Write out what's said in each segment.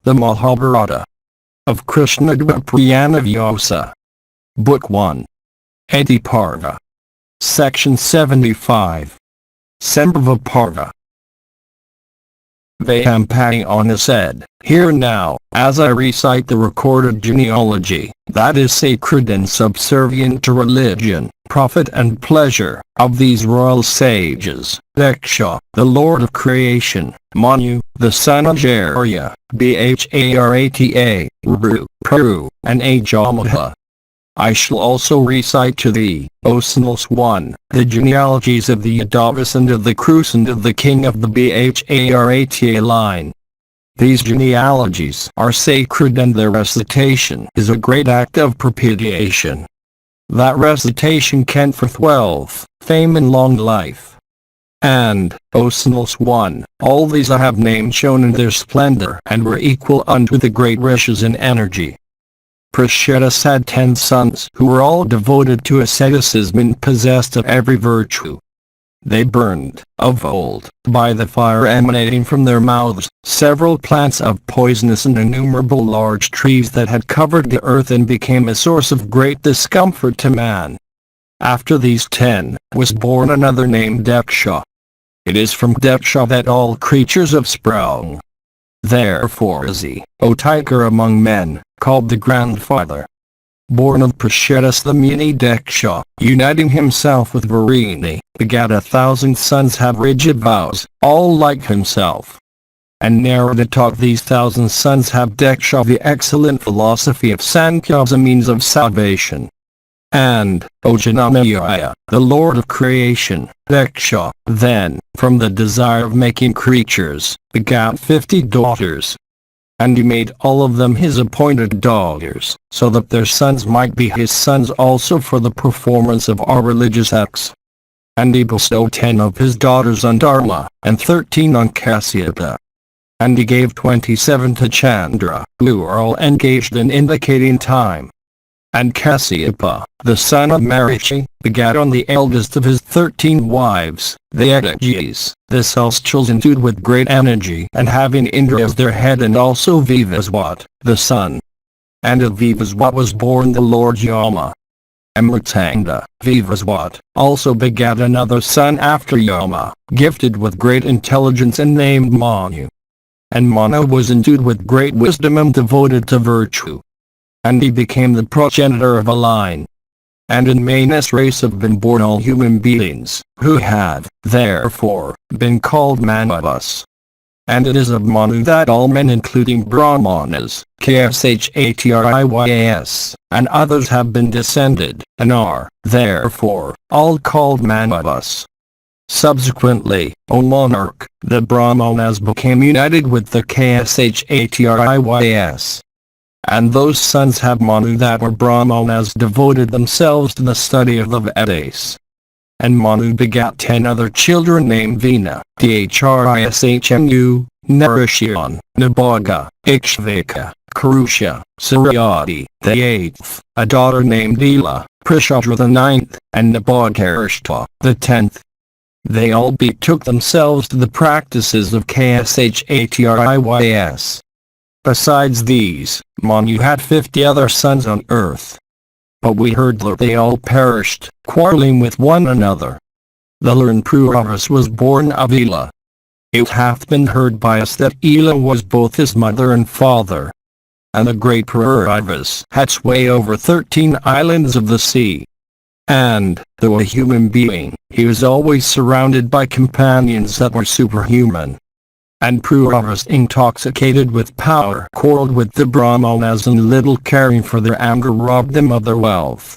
The Mahabharata of KRISHNA-DWAIPAYANA VYASA. Book 1. PARVA. Section 75. Sambhava PARVA. VYASA said, "Hear now, as I recite the recorded genealogy, that is sacred and subservient to religion, profit and pleasure, of these royal sages: Daksha, the lord of creation; Manu, the son of Hare; Bharata, Pru, and Ajamaha. I shall also recite to thee, O sinless one, the genealogies of the Yadavas and of the Krus and of the king of the Bharata line. These genealogies are sacred, and their recitation is a great act of propitiation. That recitation can forth wealth, fame and long life. And, O sinless one, all these I have named shone in their splendor and were equal unto the great Rishis in energy. Parishethas had 10 sons who were all devoted to asceticism and possessed of every virtue. They burned, of old, by the fire emanating from their mouths, several plants of poisonous and innumerable large trees that had covered the earth and became a source of great discomfort to man. After these 10, was born another named Daksha. It is from Daksha that all creatures have sprung. Therefore is he, O tiger among men, called the grandfather. Born of Parishethas the Muni Daksha, uniting himself with Varini, begat 1,000 sons have rigid vows, all like himself. And Narada taught these 1,000 sons have Daksha the excellent philosophy of Sankhya as a means of salvation. And, O Janamaya, the lord of creation, Daksha, then, from the desire of making creatures, begat 50 daughters. And he made all of them his appointed daughters, so that their sons might be his sons also for the performance of our religious acts. And he bestowed 10 of his daughters on Dharma, and 13 on Kasyapa. And he gave 27 to Chandra, who are all engaged in indicating time. And Kasyapa, the son of Marichi, begat on the eldest of his 13 wives, the Edagis, the celestials endued with great energy and having Indra as their head, and also Vivaswat, the son. And of Vivaswat was born the Lord Yama. And Mritanga, Vivaswat, also begat another son after Yama, gifted with great intelligence and named Manu. And Manu was endued with great wisdom and devoted to virtue. And he became the progenitor of a line. And in Manus race have been born all human beings, who have, therefore, been called Manavas. And it is of Manu that all men including Brahmanas, KSHATRIYAS, and others have been descended, and are, therefore, all called Manavas. Subsequently, O monarch, the Brahmanas became united with the KSHATRIYAS. And those sons have Manu that were Brahmanas devoted themselves to the study of the Vedas. And Manu begat 10 other children named Vina, Dhrishnu, Narishan, Nabhaga, Ikshvaka, Karusha, Saryati, the 8th, a daughter named Ela, Prishadra the 9th, and Nabhagarishta, the 10th. They all betook themselves to the practices of KSHATRIYAS. Besides these, Manu had 50 other sons on earth. But we heard that they all perished, quarreling with one another. The learned Puravas was born of Ela. It hath been heard by us that Ela was both his mother and father. And the great Puravas had sway over 13 islands of the sea. And, though a human being, he was always surrounded by companions that were superhuman. And Puravas, intoxicated with power, quarreled with the Brahmanas, and little caring for their anger robbed them of their wealth.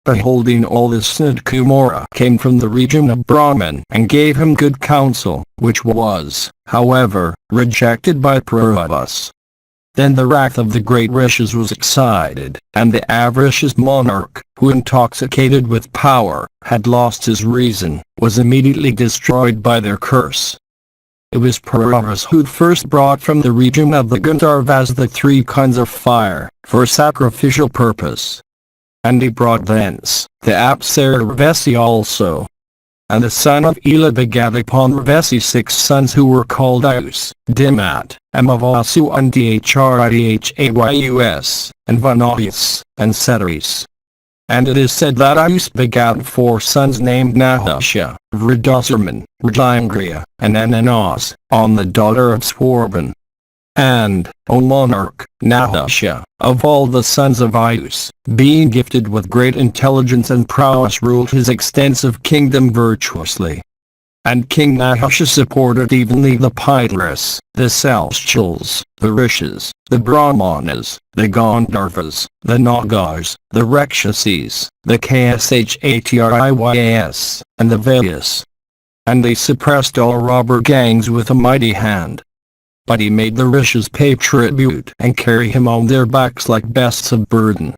Beholding all this, Kumara came from the region of Brahman and gave him good counsel, which was, however, rejected by Puravas. Then the wrath of the great Rishis was excited, and the avaricious monarch, who intoxicated with power, had lost his reason, was immediately destroyed by their curse. It was Puravas who first brought from the region of the Gandharvas the 3 kinds of fire, for sacrificial purpose. And he brought thence the Apsaravasi also. And the son of Ela begat upon Ravesi 6 sons who were called Aus, Dimat, Amavasu and Dhridhaus, and Vanayas, and Setaris. And it is said that Aus begat 4 sons named Nahusha, Vridosarman, Vridangriya, and Ananas, on the daughter of Swarban. And, O monarch, Nahusha, of all the sons of Aus, being gifted with great intelligence and prowess, ruled his extensive kingdom virtuously. And King Nahusha supported evenly the Pitras, the Celestials, the Rishis, the Brahmanas, the Gandharvas, the Nagas, the Rakshasis, the Kshatriyas, and the Vyas. And they suppressed all robber gangs with a mighty hand. But he made the Rishis pay tribute and carry him on their backs like beasts of burden.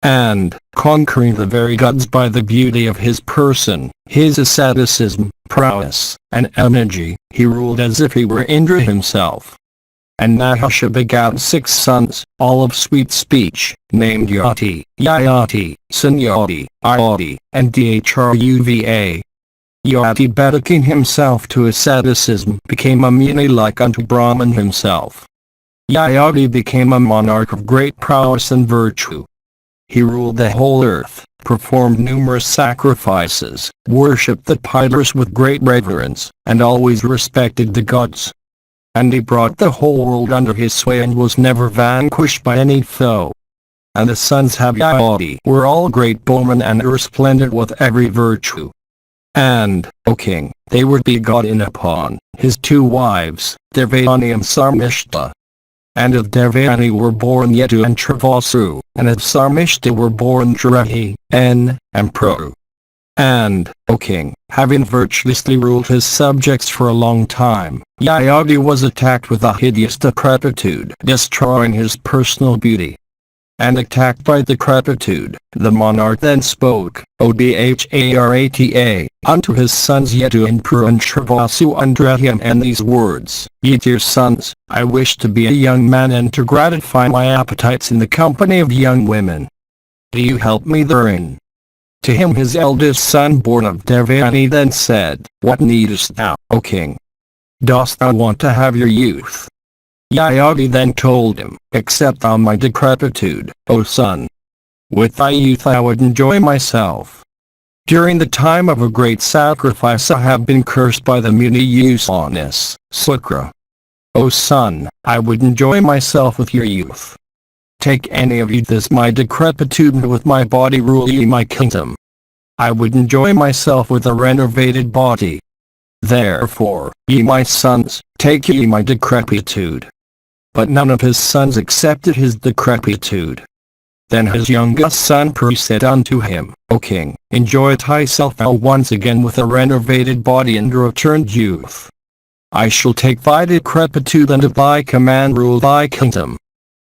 And, conquering the very gods by the beauty of his person, his asceticism, prowess, and energy, he ruled as if he were Indra himself. And Nahusha begat 6 sons, all of sweet speech, named Yati, Yayati, Sunyati, Ayati, and Dhruva. Yati, betaking himself to asceticism, became a muni like unto Brahman himself. Yayati became a monarch of great prowess and virtue. He ruled the whole earth, performed numerous sacrifices, worshipped the Pitras with great reverence, and always respected the gods. And he brought the whole world under his sway and was never vanquished by any foe. And the sons of Yayati were all great bowmen and resplendent with every virtue. And, O king, they were begotten upon his 2 wives, Devayani and Sarmishta. And of Devayani were born Yetu and Travasu, and of Sarmishta were born Jarahi, and Pru. And, O king, having virtuously ruled his subjects for a long time, Yayati was attacked with a hideous decrepitude, destroying his personal beauty. And attacked by decrepitude, the monarch then spoke, Odharata, unto his sons Yetu and Pru and Travasu and Rahim, and these words, Ye dear sons, I wish to be a young man and to gratify my appetites in the company of young women. Do you help me therein? To him his eldest son born of Devayani then said, What needest thou, O king? Dost thou want to have your youth? Yayati then told him, Accept thou my decrepitude, O son. With thy youth I would enjoy myself. During the time of a great sacrifice I have been cursed by the muni Usanis, Sukra. O son, I would enjoy myself with your youth. Take any of you this my decrepitude, and with my body rule ye my kingdom. I would enjoy myself with a renovated body. Therefore, ye my sons, take ye my decrepitude. But none of his sons accepted his decrepitude. Then his youngest son Pru said unto him, O king, enjoy thyself now once again with a renovated body and returned youth. I shall take thy decrepitude and at thy command rule thy kingdom.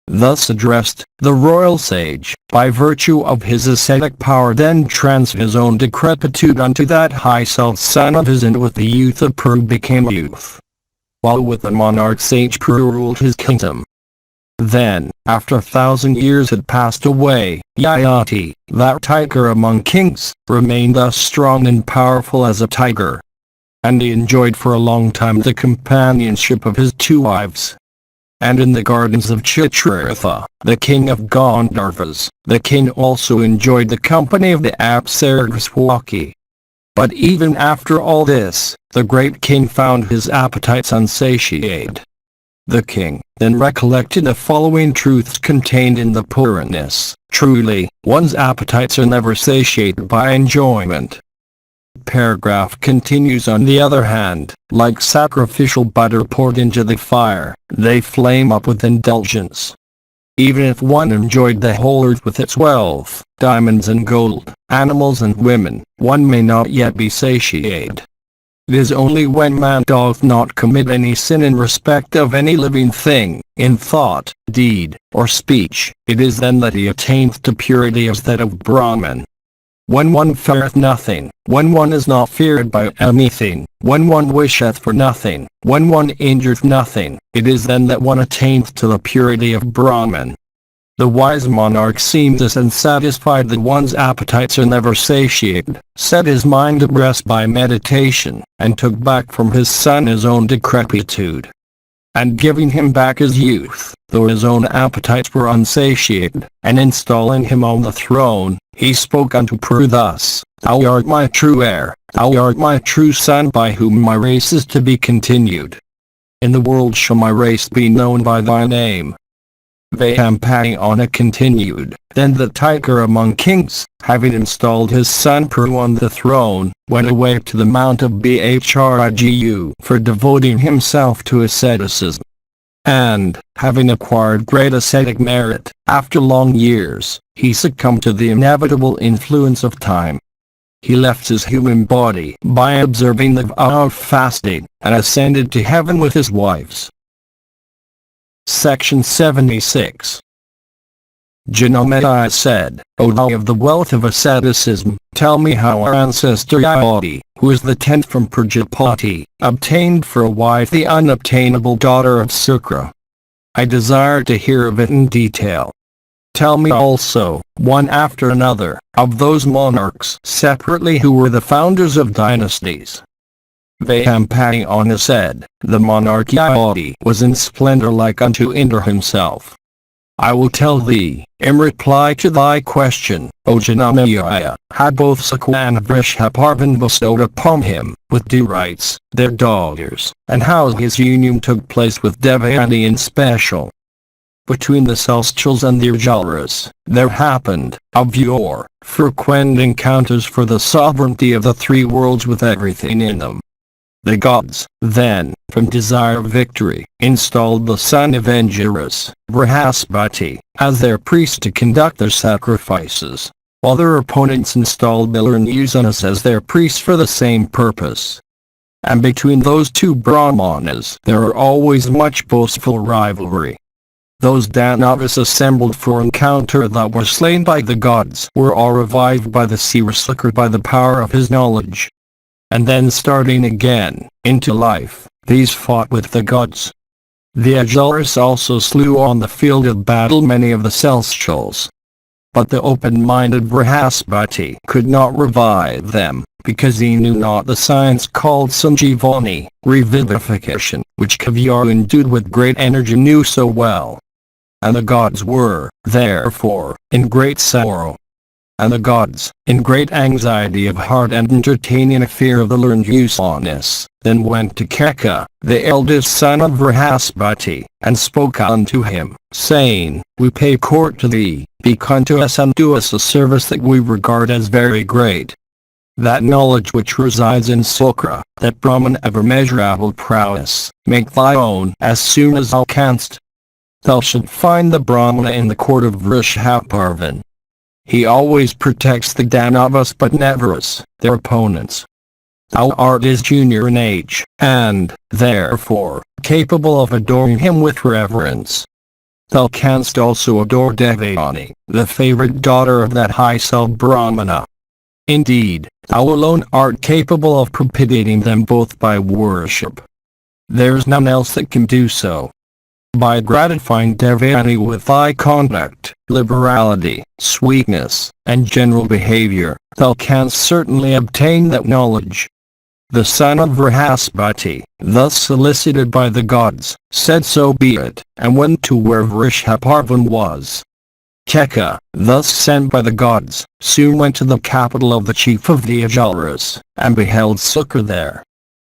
Thus addressed, the royal sage, by virtue of his ascetic power, then transferred his own decrepitude unto that high self son of his, and with the youth of Pru became youth. While with the monarch sage Pru ruled his kingdom. Then, after 1,000 years had passed away, Yayati, that tiger among kings, remained thus strong and powerful as a tiger. And he enjoyed for a long time the companionship of his 2 wives. And in the gardens of Chitraratha, the king of Gandharvas, the king also enjoyed the company of the Apsaraswaki. But even after all this, the great king found his appetites unsatiated. The king then recollected the following truths contained in the Puranas, Truly, one's appetites are never satiated by enjoyment. Paragraph continues. On the other hand, like sacrificial butter poured into the fire, they flame up with indulgence. Even if one enjoyed the whole earth with its wealth, diamonds and gold, animals and women, one may not yet be satiated. It is only when man doth not commit any sin in respect of any living thing, in thought, deed, or speech, it is then that he attaineth to purity as that of Brahman. When one feareth nothing, when one is not feared by anything, when one wisheth for nothing, when one injureth nothing, it is then that one attaineth to the purity of Brahman. The wise monarch seemed as unsatisfied that one's appetites are never satiated, set his mind at rest by meditation, and took back from his son his own decrepitude. And giving him back his youth, though his own appetites were unsatiated, and installing him on the throne, he spoke unto Pru thus: Thou art my true heir, thou art my true son by whom my race is to be continued. In the world shall my race be known by thy name. Vayyampayana continued, Then the tiger among kings, having installed his son Pru on the throne, went away to the mount of Bhrigu for devoting himself to asceticism. And, having acquired great ascetic merit, after long years, he succumbed to the inevitable influence of time. He left his human body by observing the vow of fasting, and ascended to heaven with his wives. Section 76. Janamedaya said, O thou of the wealth of asceticism, tell me how our ancestor Yati, who is the 10th from Prajapati, obtained for a wife the unobtainable daughter of Sukra. I desire to hear of it in detail. Tell me also, one after another, of those monarchs separately who were the founders of dynasties. Vayyampayana said, The monarch Yati was in splendor like unto Indra himself. I will tell thee, in reply to thy question, O Janamedaya, had both Sakwa and Vrishaparvan bestowed upon him, with due rights, their daughters, and how his union took place with Devayani in special. Between the Celestials and the Ajaras, there happened, of yore, frequent encounters for the sovereignty of the three worlds with everything in them. The gods, then, from desire of victory, installed the son of Angiras, Brihaspati, as their priest to conduct their sacrifices, while their opponents installed Miller and Usanas as their priests for the same purpose. And between those two Brahmanas there are always much boastful rivalry. Those Danavas assembled for encounter that were slain by the gods were all revived by the Sirasukra by the power of his knowledge. And then starting again, into life, these fought with the gods. The Ajaras also slew on the field of battle many of the Celestials. But the open-minded Brihaspati could not revive them, because he knew not the science called Sanjivani, revivification, which Kavyaru endued with great energy knew so well. And the gods were, therefore, in great sorrow. And the gods, in great anxiety of heart and entertaining a fear of the learned Usanas, then went to Keka, the eldest son of Brihaspati, and spoke unto him, saying, We pay court to thee, be kind to us and do us a service that we regard as very great. That knowledge which resides in Sukra, that Brahman of immeasurable prowess, make thy own as soon as thou canst. Thou shalt find the Brahmana in the court of Vrishaparvan. He always protects the Danavas but never us, their opponents. Thou art his junior in age, and, therefore, capable of adoring him with reverence. Thou canst also adore Devayani, the favorite daughter of that high self Brahmana. Indeed, thou alone art capable of propitiating them both by worship. There's none else that can do so. By gratifying Devayani with thy conduct, liberality, sweetness, and general behavior, thou canst certainly obtain that knowledge. The son of Brihaspati, thus solicited by the gods, said so be it, and went to where Vrishaparvan was. Keka, thus sent by the gods, soon went to the capital of the chief of the Ajaras, and beheld Sukra there.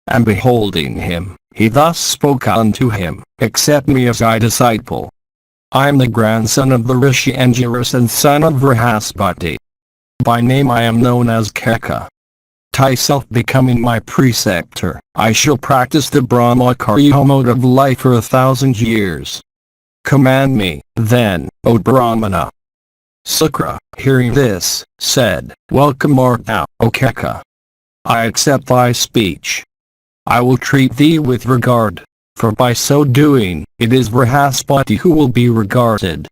And beholding him, he thus spoke unto him, Accept me as thy disciple. I am the grandson of the Rishi Angiras and son of Brihaspati. By name I am known as Keka. Thyself becoming my preceptor, I shall practice the Brahmacharya mode of life for 1,000 years. Command me, then, O Brahmana. Sukra, hearing this, said, Welcome art thou, O Keka. I accept thy speech. I will treat thee with regard, for by so doing, it is Brihaspati who will be regarded.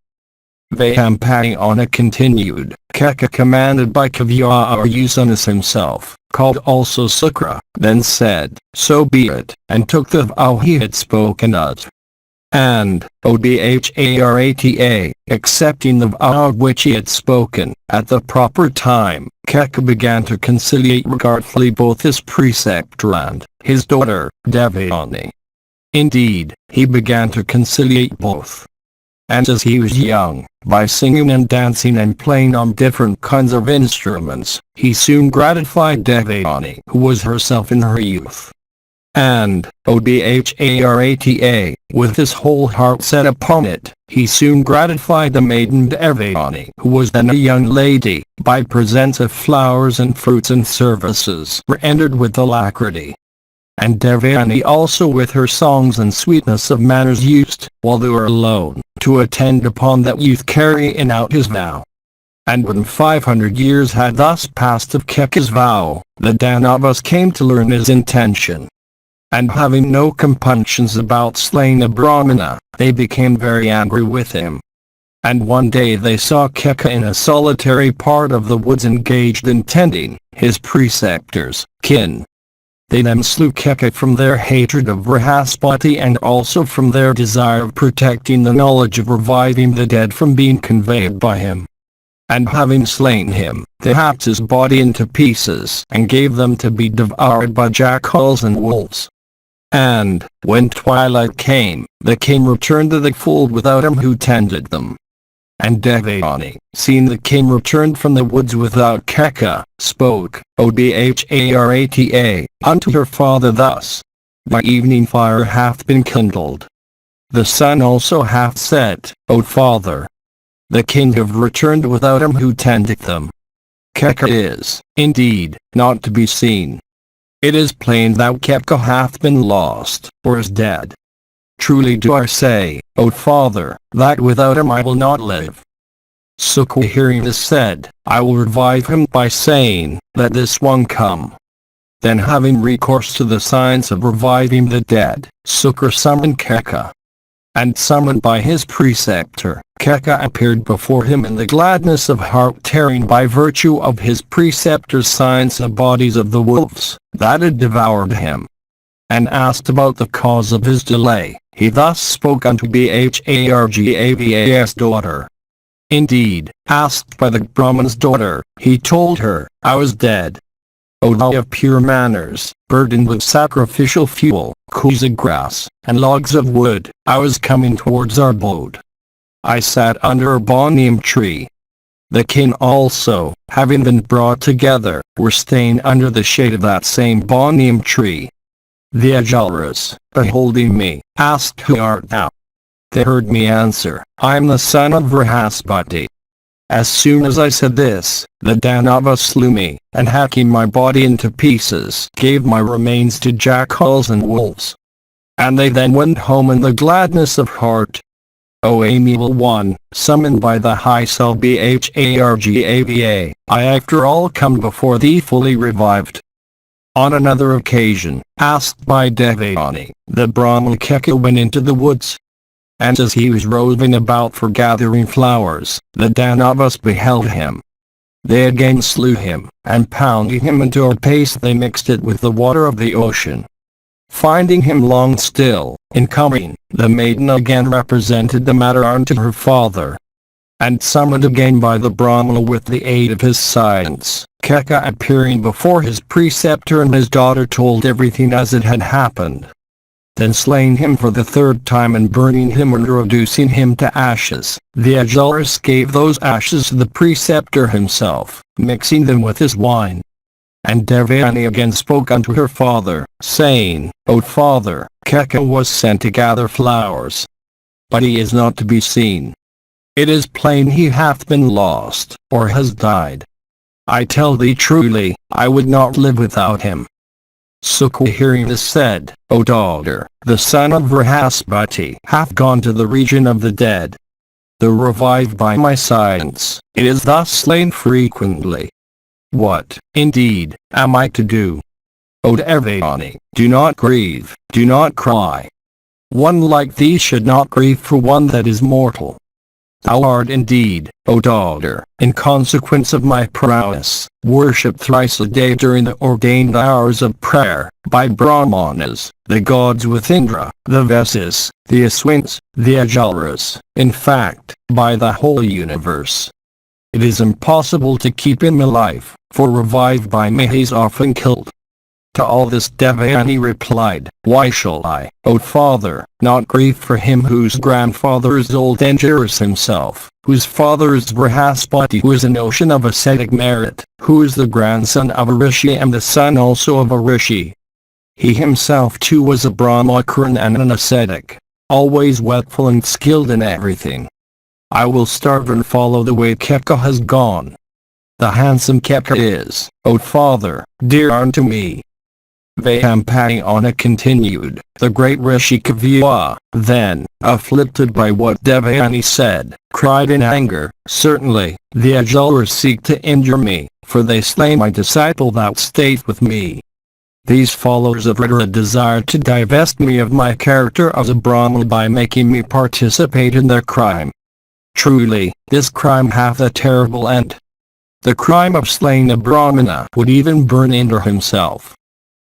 Vayyampayana continued, Keka commanded by Kavyaru Usanas himself, called also Sukra, then said, So be it, and took the vow he had spoken of. And, Obharata, accepting the vow which he had spoken, at the proper time, Keka began to conciliate regardfully both his preceptor and his daughter, Devayani. Indeed, he began to conciliate both. And as he was young, by singing and dancing and playing on different kinds of instruments, he soon gratified Devayani, who was herself in her youth. And, Obharata, with his whole heart set upon it, he soon gratified the maiden Devayani, who was then a young lady, by presents of flowers and fruits and services rendered with alacrity. And Devayani also with her songs and sweetness of manners used, while they were alone, to attend upon that youth carrying out his vow. And when 500 years had thus passed of Keka's vow, the Danavas came to learn his intention. And having no compunctions about slaying a Brahmana, they became very angry with him. And one day they saw Keka in a solitary part of the woods engaged in tending his preceptor's kin. They then slew Keka from their hatred of Brihaspati and also from their desire of protecting the knowledge of reviving the dead from being conveyed by him. And having slain him, they hacked his body into pieces and gave them to be devoured by jackals and wolves. And, when twilight came, the king returned to the fold without him who tended them. And Devayani, seeing the king returned from the woods without Keka, spoke, Obharata, unto her father thus: My evening fire hath been kindled. The sun also hath set, O father. The king have returned without him who tended them. Keka is, indeed, not to be seen. It is plain that Keka hath been lost, or is dead. Truly do I say, O father, that without him I will not live. Sukha hearing this said, I will revive him by saying, Let this one come. Then having recourse to the science of reviving the dead, Sukha summoned Keka. And summoned by his preceptor, Keka appeared before him in the gladness of heart tearing by virtue of his preceptor's science the bodies of the wolves that had devoured him. And asked about the cause of his delay, he thus spoke unto Bhargava's daughter. Indeed, asked by the Brahman's daughter, he told her, I was dead. O thou of pure manners, burdened with sacrificial fuel, kusa grass, and logs of wood, I was coming towards our abode. I sat under a banyan tree. The king also, having been brought together, were staying under the shade of that same banyan tree. The Ajaras, beholding me, asked, Who art thou? They heard me answer, I am the son of Brihaspati. As soon as I said this, the Danava slew me, and hacking my body into pieces, gave my remains to jackals and wolves. And they then went home in the gladness of heart. O amiable one, summoned by the high self Bhargava, I after all come before thee fully revived. On another occasion, asked by Devayani, the Brahman Keka went into the woods. And as he was roving about for gathering flowers, the Danavas beheld him. They again slew him, and pounding him into a paste they mixed it with the water of the ocean. Finding him long still, in coming, the maiden again represented the matter unto her father. And summoned again by the Brahmana with the aid of his science, Keka appearing before his preceptor and his daughter told everything as it had happened. Then slaying him for the third time and burning him and reducing him to ashes, the Ajaras gave those ashes to the preceptor himself, mixing them with his wine. And Devayani again spoke unto her father, saying, O father, Keka was sent to gather flowers. But he is not to be seen. It is plain he hath been lost, or has died. I tell thee truly, I would not live without him. Sukha hearing this said, O daughter, the son of Brihaspati hath gone to the region of the dead. Though revived by my science, it is thus slain frequently. What, indeed, am I to do? O Devayani, do not grieve, do not cry. One like thee should not grieve for one that is mortal. thou art indeed, O daughter, in consequence of my prowess, worshipped thrice a day during the ordained hours of prayer, by Brahmanas, the gods with Indra, the Vyasas, the Aswins, the Ajaras, in fact, by the whole universe. It is impossible to keep him alive, for revived by me he is often killed. To all this Devayani replied, why shall I, O father, not grieve for him whose grandfather is old and Jairus himself, whose father is Brihaspati, who is an ocean of ascetic merit, who is the grandson of a rishi and the son also of a rishi. He himself too was a brahmacharan and an ascetic, always wakeful and skilled in everything. I will starve and follow the way Keka has gone. The handsome Keka is, O father, dear unto me. Vyampayana continued, the great Rishi Kavya, then, afflicted by what Devayani said, cried in anger, certainly, the Ajaras seek to injure me, for they slay my disciple thou stayest with me. These followers of Hare desire to divest me of my character as a Brahmana by making me participate in their crime. Truly, this crime hath a terrible end. The crime of slaying a Brahmana would even burn Indra himself.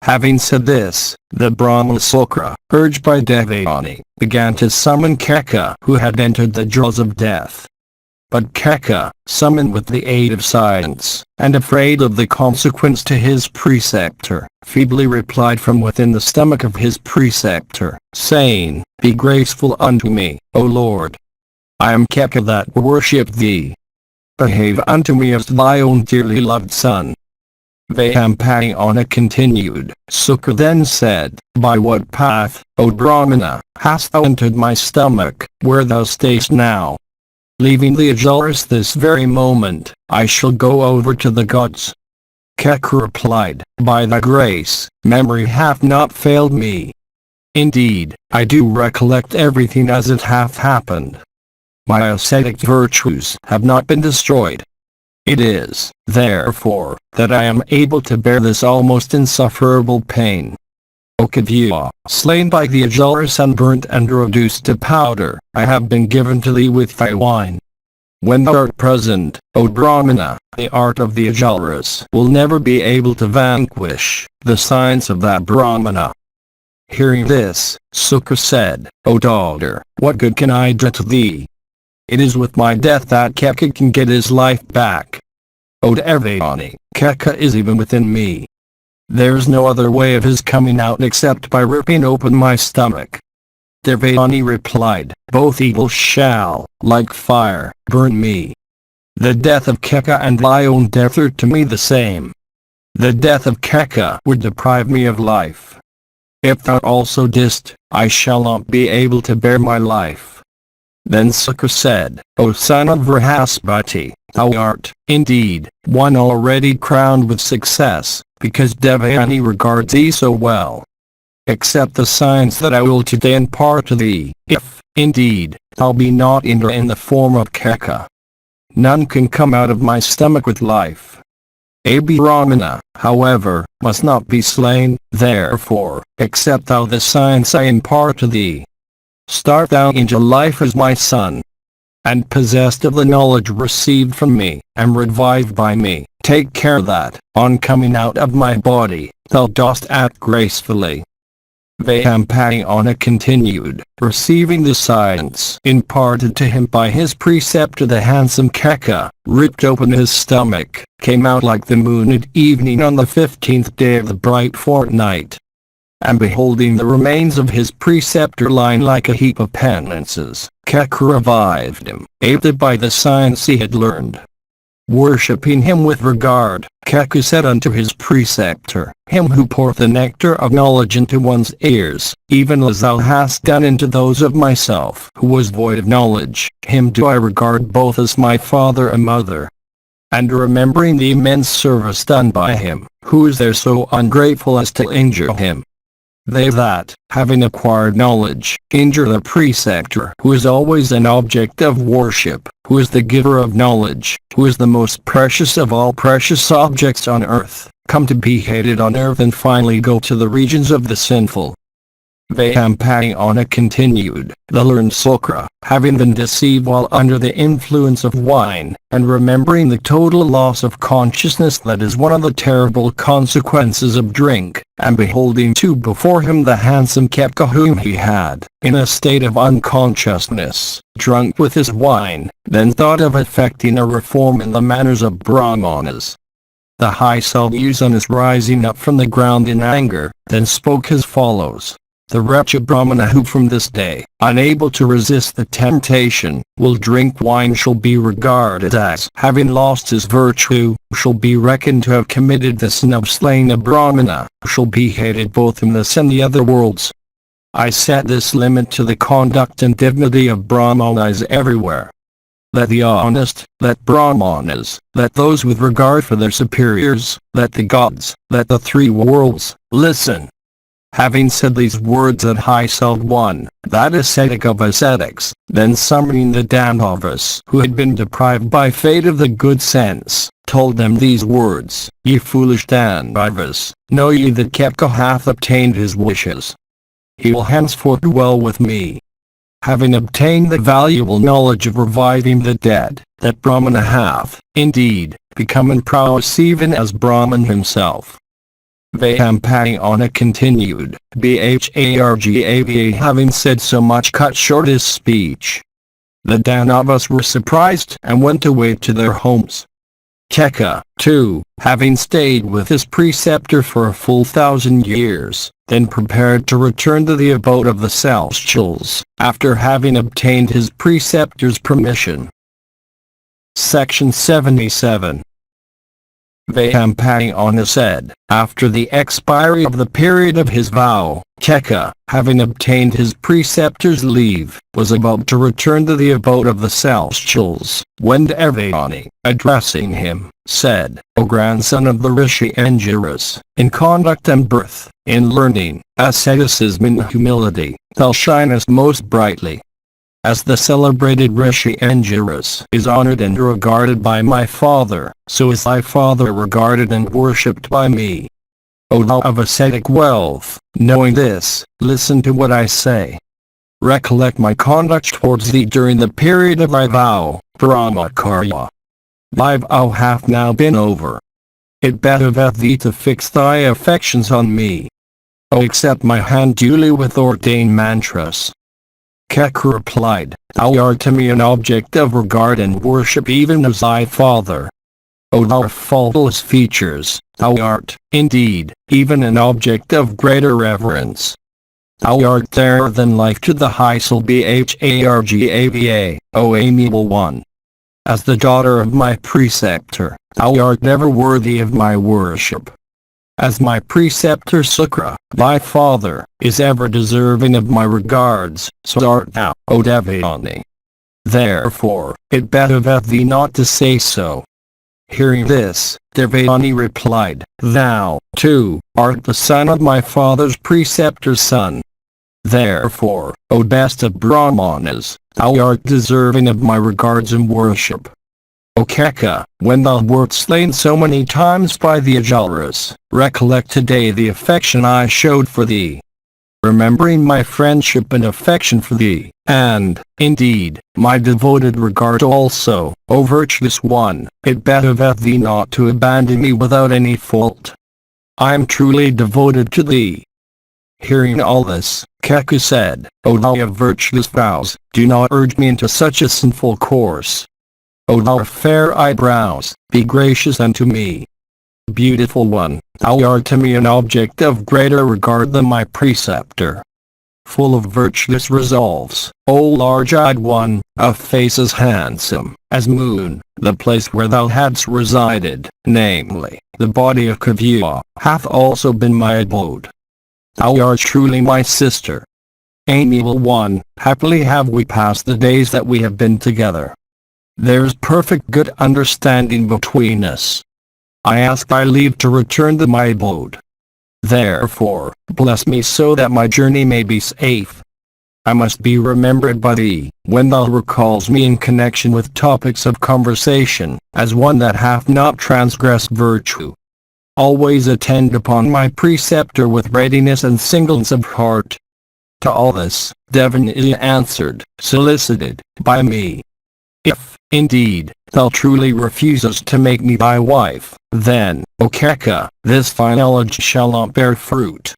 Having said this, the Brahmasukra, urged by Devayani, began to summon Keka, who had entered the jaws of death. But Keka, summoned with the aid of science, and afraid of the consequence to his preceptor, feebly replied from within the stomach of his preceptor, saying, be graceful unto me, O Lord. I am Keka that worship thee. Behave unto me as thy own dearly loved son. Vyampayana continued, Sukra then said, by what path, O Brahmana, hast thou entered my stomach, where thou stayest now? Leaving the Ajaras this very moment, I shall go over to the gods. Keka replied, by thy grace, memory hath not failed me. Indeed, I do recollect everything as it hath happened. My ascetic virtues have not been destroyed. It is, therefore, that I am able to bear this almost insufferable pain. O Kavya, slain by the Ajaras and burnt and reduced to powder, I have been given to thee with thy wine. When thou art present, O Brahmana, the art of the Ajaras will never be able to vanquish the science of that Brahmana. Hearing this, Sukra said, O daughter, what good can I do to thee? It is with my death that Keka can get his life back. O Devayani, Keka is even within me. There is no other way of his coming out except by ripping open my stomach. Devayani replied, both evils shall, like fire, burn me. The death of Keka and thy own death are to me the same. The death of Keka would deprive me of life. If thou also didst, I shall not be able to bear my life. Then Sukra said, O son of Brihaspati, thou art, indeed, one already crowned with success, because Devayani regards thee so well. Accept the science that I will today impart to thee, if, indeed, thou be not Indra in the form of Keka. None can come out of my stomach with life. A Brahmana, however, must not be slain, therefore, accept thou the science I impart to thee. Start thou into life as my son. And possessed of the knowledge received from me, and revived by me, take care that, on coming out of my body, thou dost act gracefully. Vyampayana continued, receiving the science imparted to him by his preceptor the handsome Keka, ripped open his stomach, came out like the moon at evening on the 15th day of the bright fortnight. And beholding the remains of his preceptor lying like a heap of penances, Keka revived him, aided by the science he had learned. Worshipping him with regard, Keka said unto his preceptor, him who poureth the nectar of knowledge into one's ears, even as thou hast done into those of myself who was void of knowledge, him do I regard both as my father and mother. And remembering the immense service done by him, who is there so ungrateful as to injure him? They that, having acquired knowledge, injure the preceptor, who is always an object of worship, who is the giver of knowledge, who is the most precious of all precious objects on earth, come to be hated on earth and finally go to the regions of the sinful. Vayampayana continued, the learned Sukra, having been deceived while under the influence of wine, and remembering the total loss of consciousness that is one of the terrible consequences of drink, and beholding too before him the handsome Kepka whom he had, in a state of unconsciousness, drunk with his wine, then thought of effecting a reform in the manners of Brahmanas. The high Sadhusanas rising up from the ground in anger, then spoke as follows. The wretched Brahmana who from this day, unable to resist the temptation, will drink wine shall be regarded as having lost his virtue, shall be reckoned to have committed the sin of slaying a Brahmana, shall be hated both in this and the other worlds. I set this limit to the conduct and dignity of Brahmanas everywhere. Let the honest, let Brahmanas, let those with regard for their superiors, let the gods, let the three worlds, listen. Having said these words at high Seld one, that ascetic of ascetics, then summoning the Dandavas who had been deprived by fate of the good sense, told them these words, Ye foolish Dandavas, know ye that Kepka hath obtained his wishes. He will henceforth dwell with me. Having obtained the valuable knowledge of reviving the dead, that Brahmana hath, indeed, become in prowess even as Brahman himself. Vayampayana continued, Bhargava having said so much cut short his speech. The Dandavas were surprised and went away to their homes. Keka, too, having stayed with his preceptor for a full 1,000 years, then prepared to return to the abode of the Celestials, after having obtained his preceptor's permission. Section 77. Vayampayana said, after the expiry of the period of his vow, Keka, having obtained his preceptor's leave, was about to return to the abode of the Celestials, when Devayani, addressing him, said, O grandson of the Rishi Angiras, in conduct and birth, in learning, asceticism and humility, thou shinest most brightly. As the celebrated Rishi Angiras is honored and regarded by my father, so is thy father regarded and worshipped by me. O thou of ascetic wealth, knowing this, listen to what I say. Recollect my conduct towards thee during the period of thy vow, Brahmacharya. Thy vow hath now been over. It behoveth thee to fix thy affections on me. O accept my hand duly with ordained mantras. Keka replied, Thou art to me an object of regard and worship even as thy father. O thou of faultless features, thou art, indeed, even an object of greater reverence. Thou art fairer than life to the high soul Bhargava, O amiable one. As the daughter of my preceptor, thou art never worthy of my worship. As my preceptor Sukra, thy father, is ever deserving of my regards, so art thou, O Devayani. Therefore, it behoveth thee not to say so. Hearing this, Devayani replied, Thou, too, art the son of my father's preceptor's son. Therefore, O best of Brahmanas, thou art deserving of my regards and worship. O Keka, when thou wert slain so many times by the Ajaras, recollect today the affection I showed for thee. Remembering my friendship and affection for thee, and, indeed, my devoted regard also, O virtuous one, it behoveth thee not to abandon me without any fault. I am truly devoted to thee. Hearing all this, Keka said, O thou of virtuous vows, do not urge me into such a sinful course. O thou of fair eyebrows, be gracious unto me. Beautiful one, thou art to me an object of greater regard than my preceptor. Full of virtuous resolves, O large-eyed one, of face as handsome as moon, the place where thou hadst resided, namely, the body of Kavya, hath also been my abode. Thou art truly my sister. Amiable one, happily have we passed the days that we have been together. There is perfect good understanding between us. I ask thy leave to return to my abode. Therefore, bless me so that my journey may be safe. I must be remembered by thee, when thou recalls me in connection with topics of conversation, as one that hath not transgressed virtue. Always attend upon my preceptor with readiness and singleness of heart. To all this, Devanani answered, solicited by me. If, indeed, thou truly refuses to make me thy wife, then, O Keka, this fine elegy shall not bear fruit.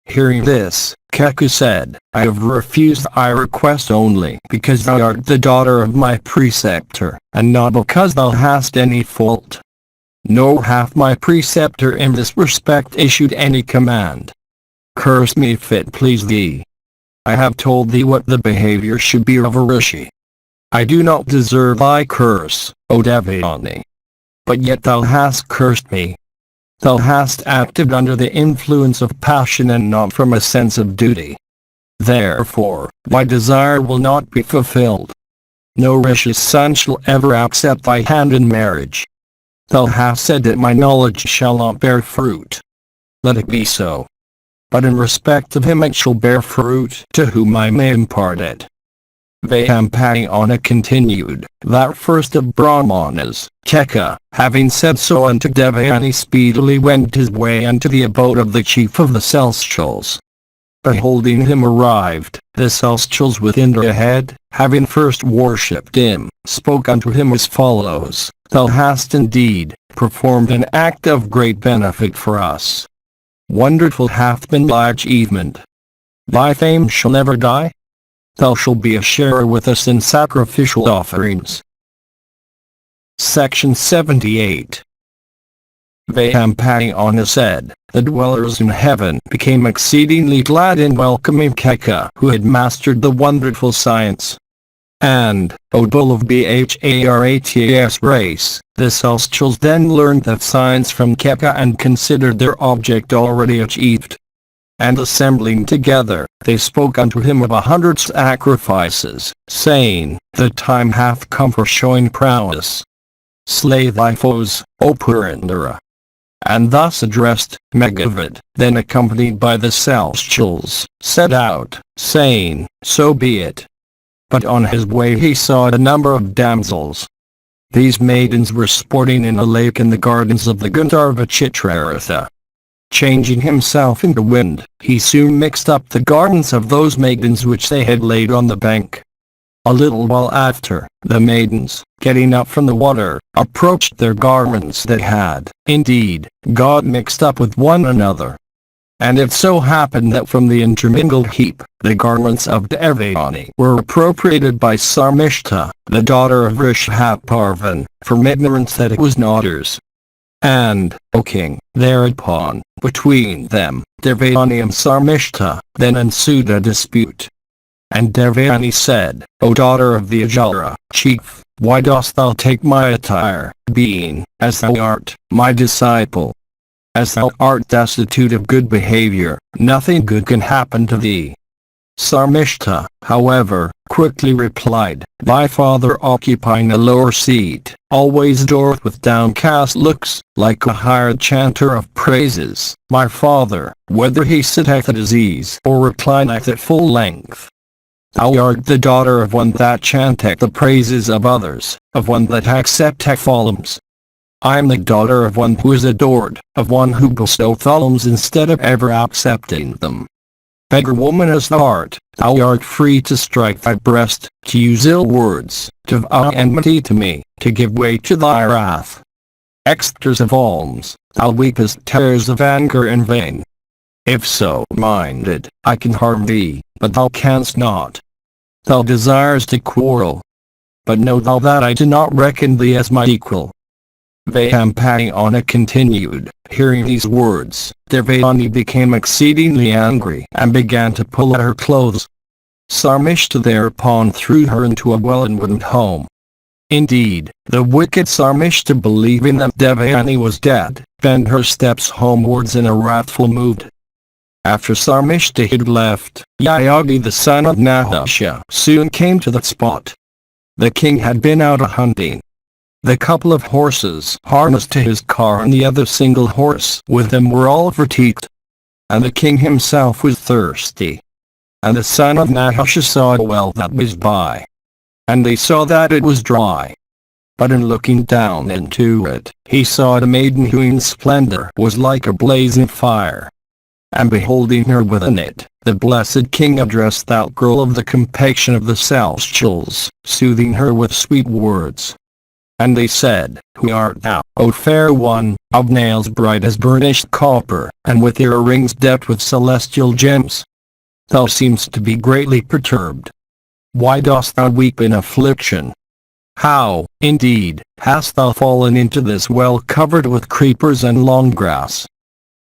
Hearing this, Keka said, I have refused thy request only because thou art the daughter of my preceptor, and not because thou hast any fault. Nor hath my preceptor in this respect issued any command. Curse me if it please thee. I have told thee what the behavior should be of a rishi. I do not deserve thy curse, O Devanani. But yet thou hast cursed me. Thou hast acted under the influence of passion and not from a sense of duty. Therefore, thy desire will not be fulfilled. No rishi's son shall ever accept thy hand in marriage. Thou hast said that my knowledge shall not bear fruit. Let it be so. But in respect of him it shall bear fruit to whom I may impart it. Vyyampayana continued, that first of Brahmanas, Keka, having said so unto Devanani speedily went his way unto the abode of the chief of the Celestials. Beholding him arrived, the Celestials with Indra head, having first worshipped him, spoke unto him as follows, Thou hast indeed performed an act of great benefit for us. Wonderful hath been thy achievement. Thy fame shall never die. Thou shalt be a sharer with us in sacrificial offerings. Section 78. Vyyampayana said, the dwellers in heaven became exceedingly glad in welcoming Keka, who had mastered the wonderful science. And, O bull of Bharatas race, the Celestials then learned that science from Keka and considered their object already achieved. And assembling together, they spoke unto him of 100 sacrifices, saying, the time hath come for showing prowess. Slay thy foes, O Purandara. And thus addressed, Megavad, then accompanied by the Celestials, set out, saying, so be it. But on his way he saw a number of damsels. These maidens were sporting in a lake in the gardens of the Gandharva Chitraratha. Changing himself into wind, he soon mixed up the gardens of those maidens which they had laid on the bank. A little while after, the maidens, getting up from the water, approached their garments that had, indeed, got mixed up with one another. And it so happened that from the intermingled heap, the garments of Devanani were appropriated by Sarmishta, the daughter of Rishabharvan, from ignorance that it was not hers. And, O king, thereupon, between them, Devanani and Sarmishta, then ensued a dispute. And Devanani said, O daughter of the Ajara, chief, why dost thou take my attire, being, as thou art, my disciple? As thou art destitute of good behavior, nothing good can happen to thee. Sarmishta, however, quickly replied, thy father occupying a lower seat, always adoreth with downcast looks, like a hired chanter of praises. My father, whether he sitteth at his ease or reclineth at full length. Thou art the daughter of one that chanteth the praises of others, of one that accepteth alms. I am the daughter of one who is adored, of one who bestoweth alms instead of ever accepting them. Beggar woman as thou art free to strike thy breast, to use ill words, to vow enmity to me, to give way to thy wrath. Extorters of alms, thou weepest tears of anger in vain. If so minded, I can harm thee, but thou canst not. Thou desires to quarrel. But know thou that I do not reckon thee as my equal. Vyyampayana continued, hearing these words, Devanani became exceedingly angry and began to pull at her clothes. Sarmishta thereupon threw her into a well and went home. Indeed, the wicked Sarmishta, believing that Devanani was dead, bent her steps homewards in a wrathful mood. After Sarmishta had left, Yayagi the son of Nahusha soon came to the spot. The king had been out a-hunting. The couple of horses harnessed to his car and the other single horse with them were all fatigued. And the king himself was thirsty. And the son of Nahusha saw a well that was by. And they saw that it was dry. But in looking down into it, he saw a maiden who in splendor was like a blazing fire. And beholding her within it, the blessed king addressed that girl of the complexion of the celestials, soothing her with sweet words. And they said, Who art thou, O fair one, of nails bright as burnished copper, and with earrings decked with celestial gems? Thou seemest to be greatly perturbed. Why dost thou weep in affliction? How, indeed, hast thou fallen into this well covered with creepers and long grass?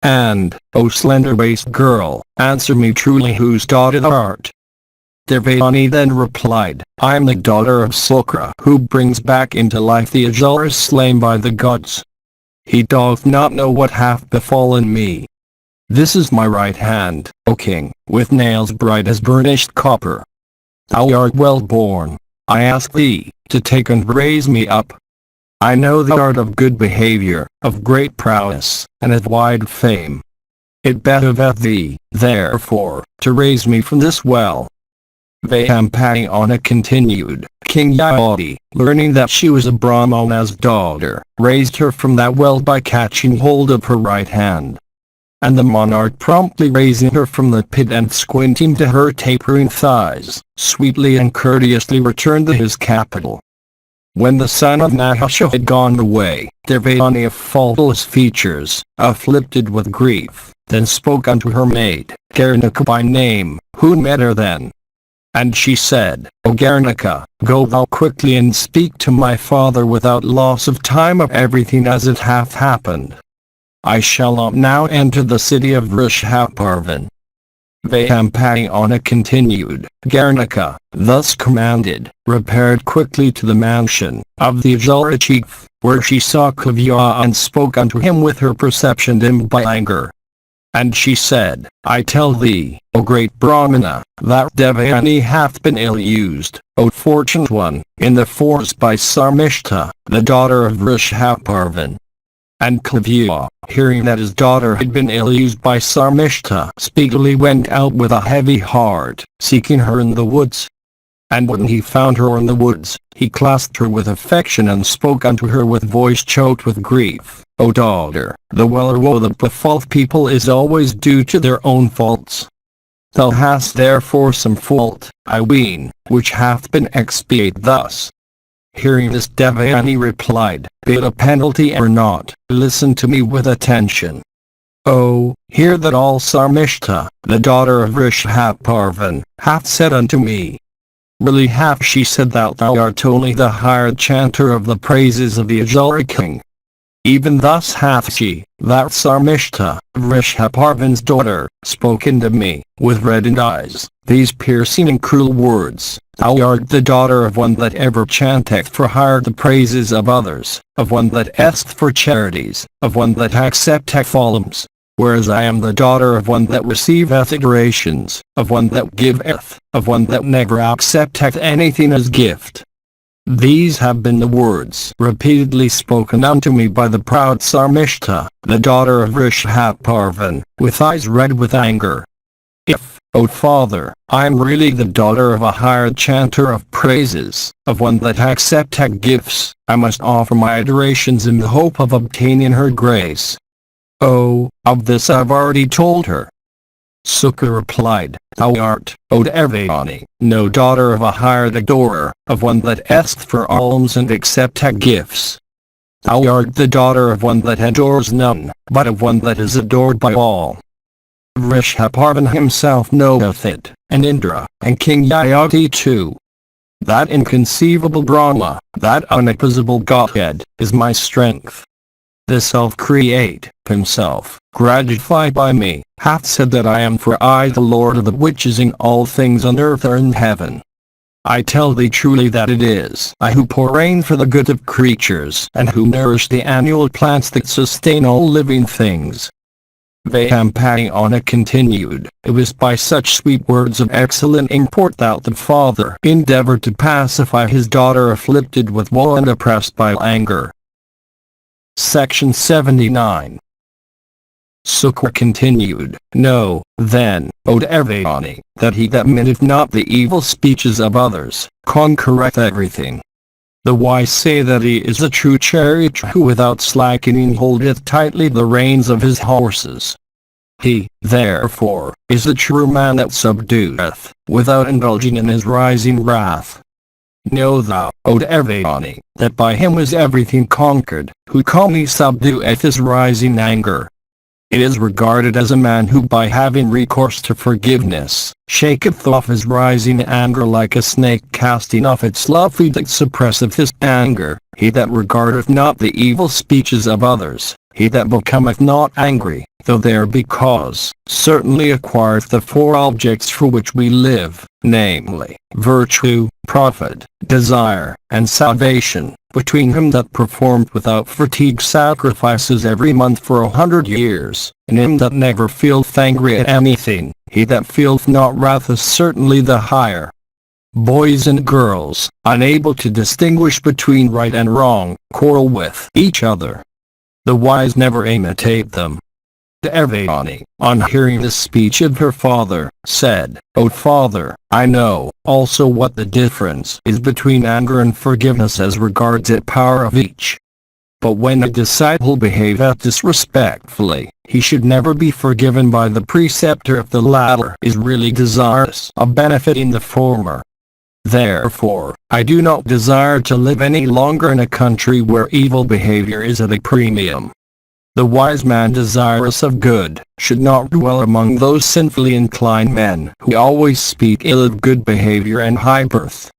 And, O slender-waist girl, answer me truly whose daughter thou art. Devayani then replied, I am the daughter of Sukra, who brings back into life the Ajaras slain by the gods. He doth not know what hath befallen me. This is my right hand, O king, with nails bright as burnished copper. Thou art well born. I ask thee, to take and raise me up. I know thou art of good behavior, of great prowess, and of wide fame. It behoveth thee, therefore, to raise me from this well. Vayyampayana continued, King Yayati, learning that she was a Brahmana's daughter, raised her from that well by catching hold of her right hand. And the monarch promptly raising her from the pit and squinting to her tapering thighs, sweetly and courteously returned to his capital. When the son of Nahasha had gone away, Devayani of faultless features, afflicted with grief, then spoke unto her maid, Garnika by name, who met her then. And she said, O Garnika, go thou quickly and speak to my father without loss of time of everything as it hath happened. I shall not now enter the city of Vrishaparvan. Vayyampayana continued, Garnika, thus commanded, repaired quickly to the mansion of the Ajara chief, where she saw Kavya and spoke unto him with her perception dimmed by anger. And she said, I tell thee, O great Brahmana, that Devayani hath been ill-used, O fortunate one, in the forest by Sarmishta, the daughter of Vrishaparvan. And Kavya, hearing that his daughter had been ill-used by Sarmishta, speedily went out with a heavy heart, seeking her in the woods. And when he found her in the woods, he clasped her with affection and spoke unto her with voice choked with grief, O daughter, the well or woe that befalleth people is always due to their own faults. Thou hast therefore some fault, I ween, which hath been expiated thus. Hearing this Devayani replied, Be it a penalty or not, listen to me with attention. Oh, hear that all Sarmishta, the daughter of Vrishaparvan, hath said unto me. Really hath she said that thou art only the hired chanter of the praises of the Ajara king. Even thus hath she, that Sarmishta, Vrishaparvan's daughter, spoken to me, with reddened eyes, these piercing and cruel words, Thou art the daughter of one that ever chanteth for hire the praises of others, of one that asketh for charities, of one that accepteth alms, whereas I am the daughter of one that receiveth adorations, of one that giveth, of one that never accepteth anything as gift. These have been the words repeatedly spoken unto me by the proud Sarmishta, the daughter of Vrishaparvan, with eyes red with anger. If, O father, I am really the daughter of a hired chanter of praises, of one that accepteth gifts, I must offer my adorations in the hope of obtaining her grace. Oh, of this I have already told her. Sukha replied, Thou art, O Devayani, no daughter of a hired adorer, of one that asketh for alms and accepteth gifts. Thou art the daughter of one that adores none, but of one that is adored by all. Vrishaparvan himself knoweth it, and Indra, and King Yayati too. That inconceivable Brahma, that unappeasable Godhead, is my strength. The self-create, himself, gratified by me, hath said that I am for I the Lord of the which is in all things on earth or in heaven. I tell thee truly that it is I who pour rain for the good of creatures and who nourish the annual plants that sustain all living things. Vayyampayana continued, It was by such sweet words of excellent import that the father endeavored to pacify his daughter afflicted with woe and oppressed by anger. Section 79. Sukha continued, Know, then, O Devayani, that he that meaneth not the evil speeches of others, conquereth everything. The wise say that he is a true charioteer who without slackening holdeth tightly the reins of his horses. He, therefore, is the true man that subdueth, without indulging in his rising wrath. Know thou, O Devayani, that by him is everything conquered, who calmly subdueth his rising anger. It is regarded as a man who by having recourse to forgiveness, shaketh off his rising anger like a snake casting off its fluffy that suppresseth his anger, he that regardeth not the evil speeches of others, he that becometh not angry, though there be cause, certainly acquireth the four objects for which we live, namely, virtue, profit, desire, and salvation, between him that performed without fatigue sacrifices every month for 100 years, and him that never feeleth angry at anything, he that feeleth not wrath is certainly the higher. Boys and girls, unable to distinguish between right and wrong, quarrel with each other. The wise never imitate them. Devayani, on hearing this speech of her father, said, O father, I know also what the difference is between anger and forgiveness as regards the power of each. But when a disciple behaveth disrespectfully, he should never be forgiven by the preceptor if the latter is really desirous of benefiting the former. Therefore, I do not desire to live any longer in a country where evil behavior is at a premium. The wise man desirous of good, should not dwell among those sinfully inclined men who always speak ill of good behavior and high birth.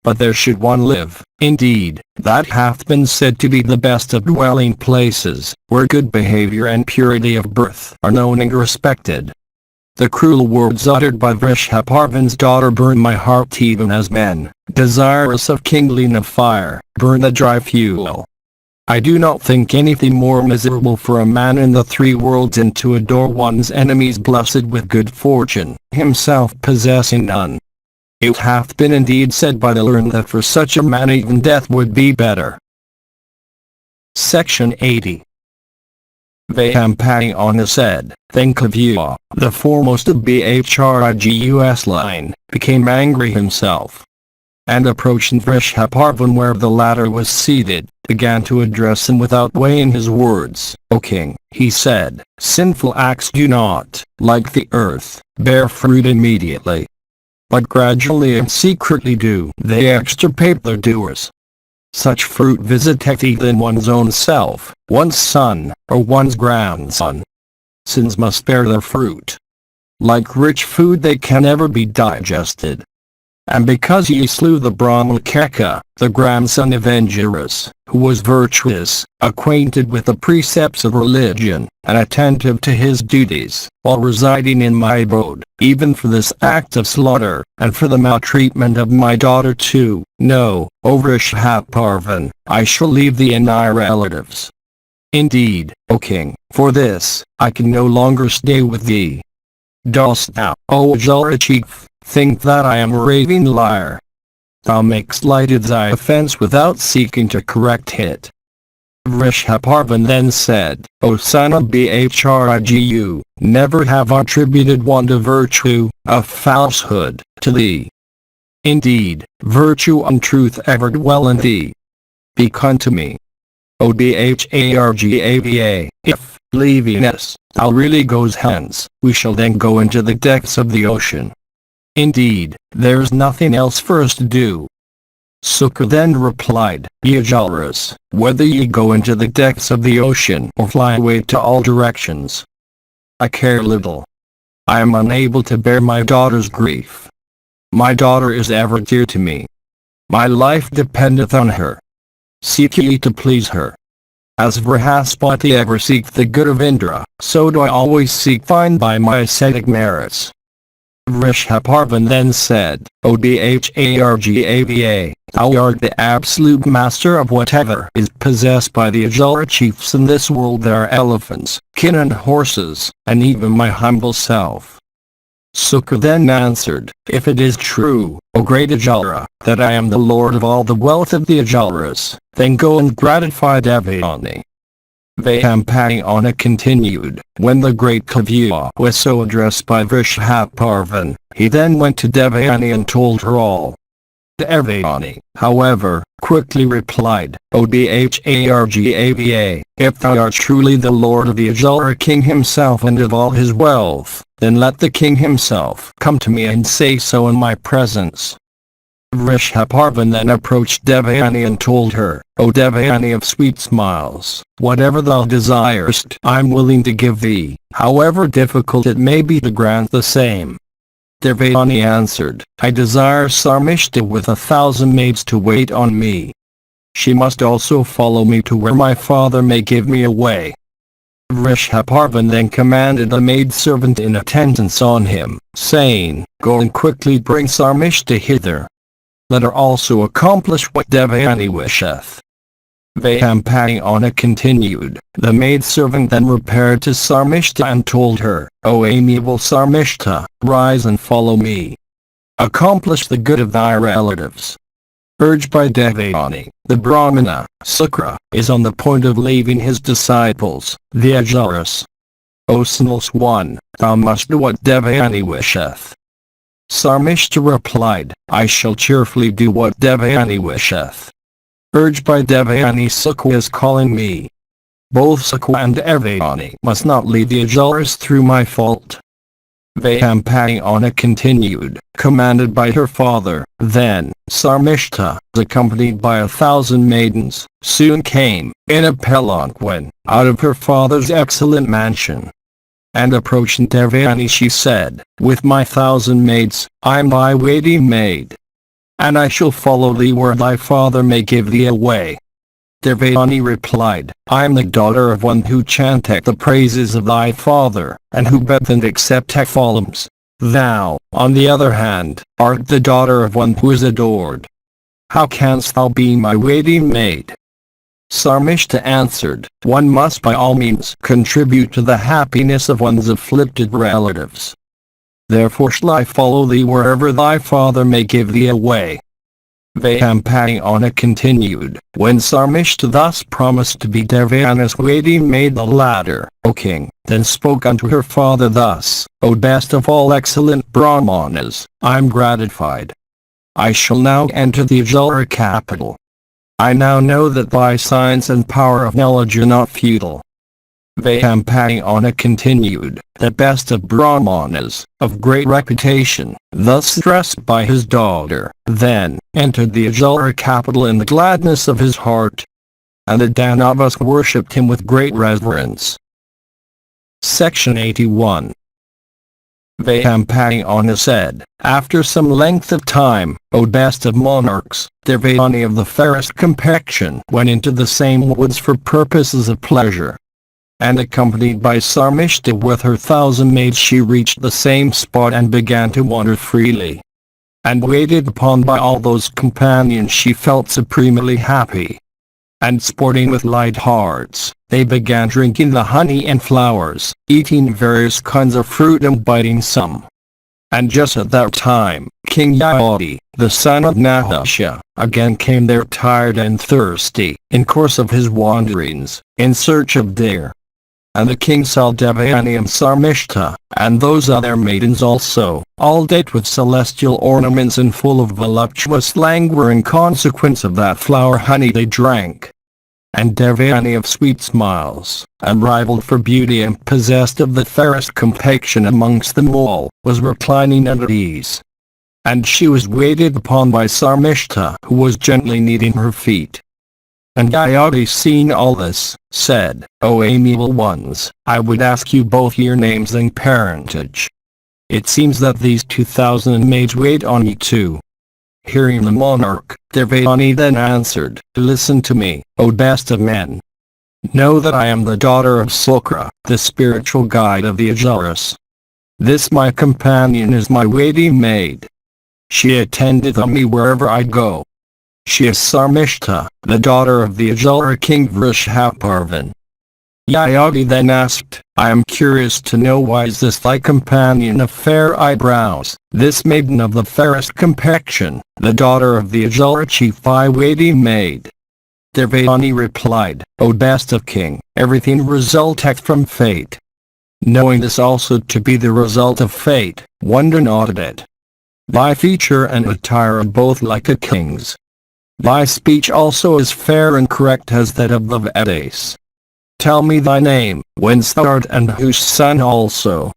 But there should one live, indeed, that hath been said to be the best of dwelling places, where good behavior and purity of birth are known and respected. The cruel words uttered by Vrishaparvan's daughter burn my heart even as men, desirous of kindling a fire, burn the dry fuel. I do not think anything more miserable for a man in the three worlds than to adore one's enemies blessed with good fortune, himself possessing none. It hath been indeed said by the learned that for such a man even death would be better. Section 80. Vyampayana said, Then Kavya, the foremost of Bhrigus line, became angry himself, and approaching Vrishaparvan where the latter was seated, began to address him without weighing his words. O king, he said, sinful acts do not, like the earth, bear fruit immediately, but gradually and secretly do they extirpate their doers. Such fruit visiteth either one's own self, one's son, or one's grandson. Sins must bear their fruit. Like rich food they can never be digested. And because ye slew the Brahmaceka, the grandson of Angiras, who was virtuous, acquainted with the precepts of religion, and attentive to his duties, while residing in my abode, even for this act of slaughter, and for the maltreatment of my daughter too, know, O Vrishaparvan, I shall leave thee and thy relatives. Indeed, O king, for this, I can no longer stay with thee. Dost thou, O Ajara chief, think that I am a raving liar? Thou makest light of thy offense without seeking to correct it. Vrishaparvan then said, O son of Bhrigu, never have I attributed one to virtue, of falsehood, to thee. Indeed, virtue and truth ever dwell in thee. Speak unto me, O Bhargava, if, leaving us, thou really goes hence, we shall then go into the depths of the ocean. Indeed, there is nothing else for us to do. Sukha then replied, Ye Ajaras, whether ye go into the depths of the ocean or fly away to all directions, I care little. I am unable to bear my daughter's grief. My daughter is ever dear to me. My life dependeth on her. Seek ye to please her. As Vrihaspati ever seeked the good of Indra, so do I always seek find by my ascetic merits. Vrishaparvan then said, O Bhargava, thou art the absolute master of whatever is possessed by the Ajara chiefs in this world. There are elephants, kin and horses, and even my humble self. Sukha then answered, If it is true, O great Ajara, that I am the lord of all the wealth of the Ajaras, then go and gratify Devayani. Vyampayana continued, when the great Kavya was so addressed by Vrishaparvan, he then went to Devayani and told her all. Devayani, however, quickly replied, O Bhargava, if thou art truly the lord of the Ajara king himself and of all his wealth, then let the king himself come to me and say so in my presence. Vrishabharvan then approached Devayani and told her, O Devayani of sweet smiles, whatever thou desirest I am willing to give thee, however difficult it may be to grant the same. Devayani answered, I desire Sarmishta with 1,000 maids to wait on me. She must also follow me to where my father may give me away. Vrishabharvan then commanded a maidservant in attendance on him, saying, Go and quickly bring Sarmishta hither. Let her also accomplish what Devayani wisheth. Vyampayana continued, the maidservant then repaired to Sarmishta and told her, O amiable Sarmishta, rise and follow me. Accomplish the good of thy relatives. Urged by Devayani, the Brahmana, Sukra, is on the point of leaving his disciples, the Ajaras. O Sinless one, thou must do what Devayani wisheth. Sarmishta replied, I shall cheerfully do what Devayani wisheth. Urged by Devayani, Sukha is calling me. Both Sukha and Devayani must not lead the Ajaras through my fault. Vyampayana continued, commanded by her father. Then, Sarmishta, accompanied by 1,000 maidens, soon came, in a palanquin, out of her father's excellent mansion. And approaching Devayani she said, With my 1,000 maids, I am thy waiting maid. And I shall follow thee where thy father may give thee away. Devayani replied, I am the daughter of one who chanteth the praises of thy father, and who beareth and accepteth alms. Thou, on the other hand, art the daughter of one who is adored. How canst thou be my waiting maid? Sarmishta answered, One must by all means contribute to the happiness of one's afflicted relatives. Therefore shall I follow thee wherever thy father may give thee away. Vyampayana continued, when Sarmishta thus promised to be Devayani's waiting maid the latter, O king, then spoke unto her father thus, O best of all excellent Brahmanas, I am gratified. I shall now enter the Ajara capital. I now know that thy science and power of knowledge are not futile. Vyampayana continued, the best of Brahmanas, of great reputation, thus addressed by his daughter, then entered the Ajara capital in the gladness of his heart. And the Danavas worshipped him with great reverence. Section 81. Vyampayana said, after some length of time, O best of monarchs, Devayani of the fairest complexion went into the same woods for purposes of pleasure. And accompanied by Sarmishta with her 1,000 maids she reached the same spot and began to wander freely. And waited upon by all those companions she felt supremely happy. And sporting with light hearts, they began drinking the honey and flowers, eating various kinds of fruit and biting some. And just at that time, King Yayati, the son of Nahusha, again came there tired and thirsty, in course of his wanderings, in search of deer. And the king saw Devayani and Sarmishta, and those other maidens also, all decked with celestial ornaments and full of voluptuous languor in consequence of that flower honey they drank. And Devayani of sweet smiles, unrivaled for beauty and possessed of the fairest complexion amongst them all, was reclining at ease. And she was waited upon by Sarmishta, who was gently kneading her feet. And Yayati, seeing all this, said, O amiable ones, I would ask you both your names and parentage. It seems that these 2,000 maids wait on you too. Hearing the monarch, Devayani then answered, Listen to me, O best of men. Know that I am the daughter of Sukra, the spiritual guide of the Ajaras. This my companion is my waiting maid. She attendeth on me wherever I go. She is Sarmishta, the daughter of the Ajara king Vrishabharvan. Yayati then asked, I am curious to know why is this thy companion of fair eyebrows, this maiden of the fairest complexion, the daughter of the Ajara chief thy waiting maid? Devayani replied, O best of king, everything resulteth from fate. Knowing this also to be the result of fate, wonder not at it. Thy feature and attire are both like a king's. Thy speech also is fair and correct as that of the Vedas. Tell me thy name, whence thou art, and whose son also.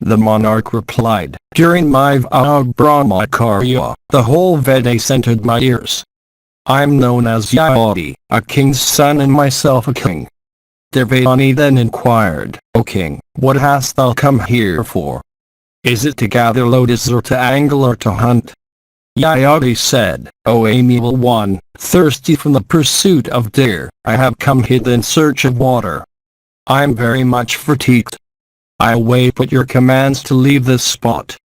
The monarch replied, During my vowed brahmacharya, the whole Vedas entered my ears. I am known as Yadi, a king's son, and myself a king. Devayani then inquired, O king, what hast thou come here for? Is it to gather lotus or to angle or to hunt? Yadi said, O amiable one, thirsty from the pursuit of deer, I have come hither in search of water. I am very much fatigued. I await but your commands to leave this spot.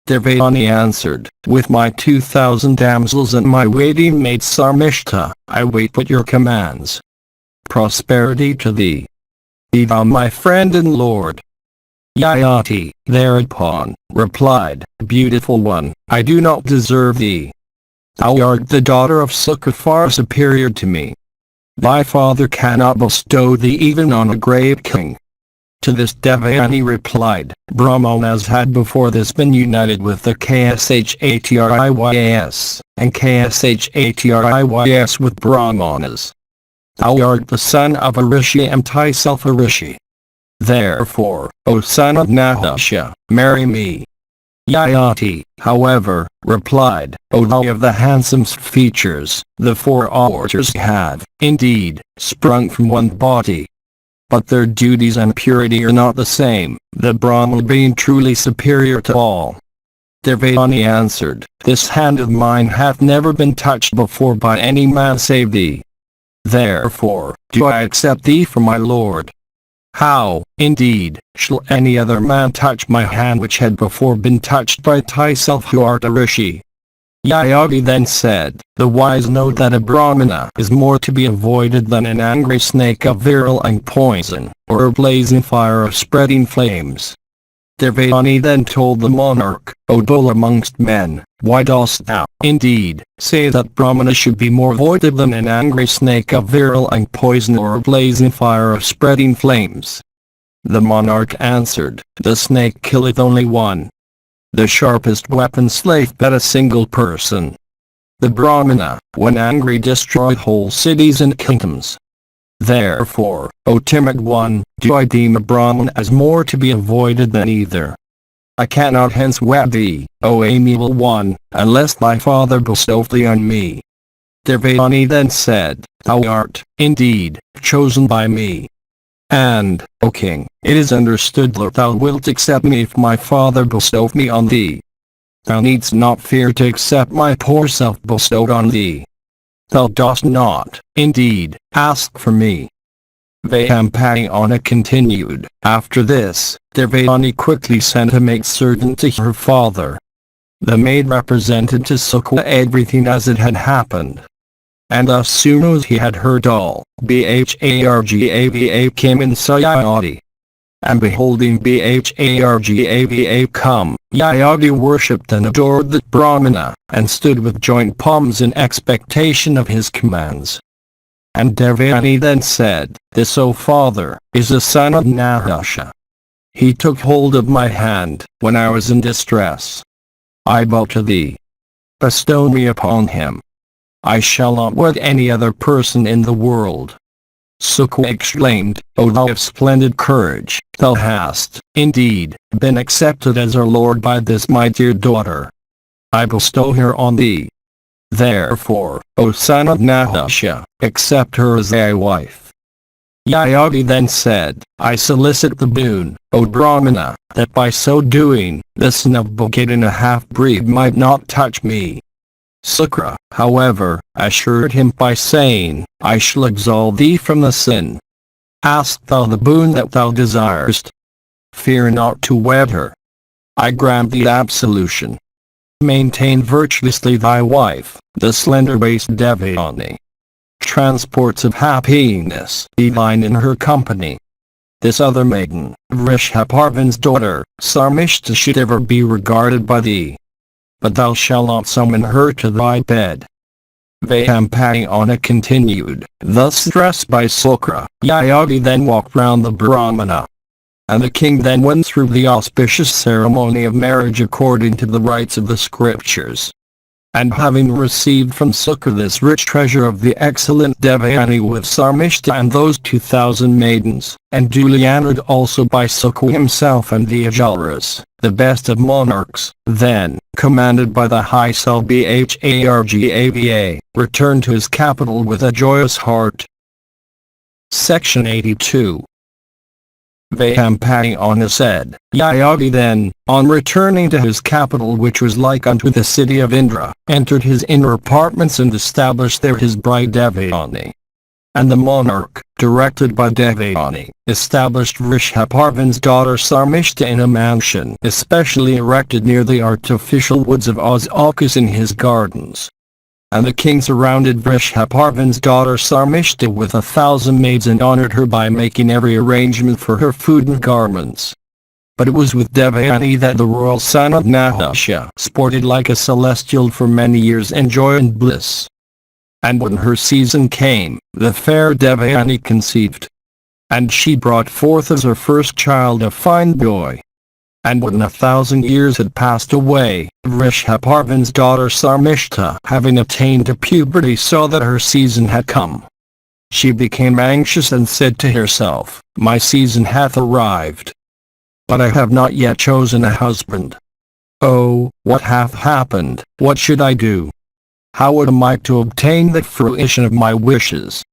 Devayani answered, With my 2,000 damsels and my waiting maid Sarmishta, I wait but your commands. Prosperity to thee. Be thou my friend and lord. Yayati, thereupon, replied, Beautiful one, I do not deserve thee. Thou art the daughter of Sukha, far superior to me. Thy father cannot bestow thee even on a great king. To this Devayani replied, Brahmanas had before this been united with the Kshatriyas, and Kshatriyas with Brahmanas. Thou art the son of a rishi and thyself a rishi. Therefore, O son of Nahusha, marry me. Yayati, however, replied, O thou of the handsomest features, the four altars have, indeed, sprung from one body. But their duties and purity are not the same, the Brahma being truly superior to all. Devayani answered, This hand of mine hath never been touched before by any man save thee. Therefore, do I accept thee for my lord. How, indeed, shall any other man touch my hand which had before been touched by thyself who art a rishi? Yayadi then said, The wise know that a Brahmana is more to be avoided than an angry snake of virulent poison, or a blazing fire of spreading flames. Devayani then told the monarch, O bull amongst men, why dost thou, indeed, say that Brahmana should be more avoided than an angry snake of virulent poison or a blazing fire of spreading flames? The monarch answered, The snake killeth only one. The sharpest weapon slayeth but a single person. The Brahmana, when angry, destroyed whole cities and kingdoms. Therefore, O timid one, do I deem a Brahman as more to be avoided than either. I cannot hence wed thee, O amiable one, unless thy father bestow thee on me. Devayani then said, Thou art, indeed, chosen by me. And, O king, it is understood that thou wilt accept me if my father bestow me on thee. Thou needst not fear to accept my poor self bestowed on thee. Thou dost not, indeed, ask for me. Vayampayana continued, After this, Devayani quickly sent a maidservant to her father. The maid represented to Sukha everything as it had happened. And as soon as he had heard all, Bhargava came in Yayadi. And beholding Bhargava come, Yayadi worshipped and adored the Brahmana, and stood with joint palms in expectation of his commands. And Devayani then said, This, O father, is the son of Nahusha. He took hold of my hand, when I was in distress. I bow to thee. Bestow me upon him. I shall not wed any other person in the world. Sukha exclaimed, O thou of splendid courage, thou hast, indeed, been accepted as our lord by this my dear daughter. I bestow her on thee. Therefore, O son of Nahusha, accept her as thy wife. Yayadi then said, I solicit the boon, O Brahmana, that by so doing, the son of Bogate and a half-breed might not touch me. Sukha, however, assured him by saying, I shall absolve thee from the sin. Ask thou the boon that thou desirest. Fear not to wed her. I grant thee absolution. Maintain virtuously thy wife, the slender-waisted Devayani. Transports of happiness be thine in her company. This other maiden, Vrishaparvan's daughter, Sarmishta, should ever be regarded by thee. But thou shalt not summon her to thy bed. Vayampayana continued, thus stressed by Sukha, Yayadi then walked round the Brahmana. And the king then went through the auspicious ceremony of marriage according to the rites of the scriptures. And having received from Sukha this rich treasure of the excellent Devayani with Sarmishta and those 2,000 maidens, and duly honored also by Sukha himself and the Ajaras, the best of monarchs, then, commanded by the high Bhargava, returned to his capital with a joyous heart. Section 82. Vyampayana said, Yayagi then, on returning to his capital which was like unto the city of Indra, entered his inner apartments and established there his bride Devayani. And the monarch, directed by Devayani, established Vrishaparvan's daughter Sarmishta in a mansion especially erected near the artificial woods of Ozalkas in his gardens. And the king surrounded Vrishaparvan's daughter Sarmishta with 1,000 maids and honored her by making every arrangement for her food and garments. But it was with Devayani that the royal son of Nahusha sported like a celestial for many years in joy and bliss. And when her season came, the fair Devayani conceived. And she brought forth as her first child a fine boy. And when 1,000 years had passed away, Vrishaparvan's daughter Sarmishta, having attained to puberty, saw that her season had come. She became anxious and said to herself, My season hath arrived. But I have not yet chosen a husband. Oh, what hath happened? What should I do? How am I to obtain the fruition of my wishes?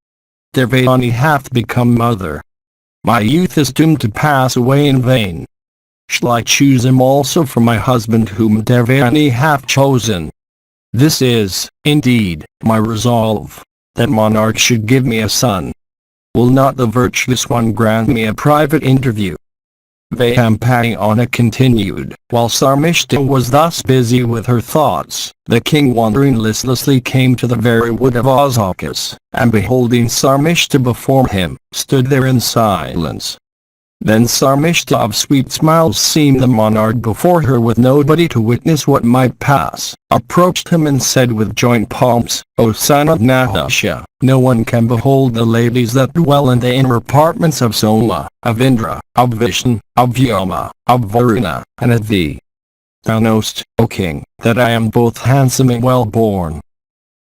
Devayani hath become mother. My youth is doomed to pass away in vain. Shall I choose him also for my husband whom Devayani hath chosen? This is, indeed, my resolve, that monarch should give me a son. Will not the virtuous one grant me a private interview? Vyampayana continued, while Sarmishta was thus busy with her thoughts, the king wandering listlessly came to the very wood of Ozalkas, and beholding Sarmishta before him, stood there in silence. Then Sarmishta of sweet smiles, seeing the monarch before her with nobody to witness what might pass, approached him and said with joint palms, O son of Nahusha, no one can behold the ladies that dwell in the inner apartments of Soma, of Indra, of Vishnu, of Yama, of Varuna, and of thee. Thou knowest, O king, that I am both handsome and well born.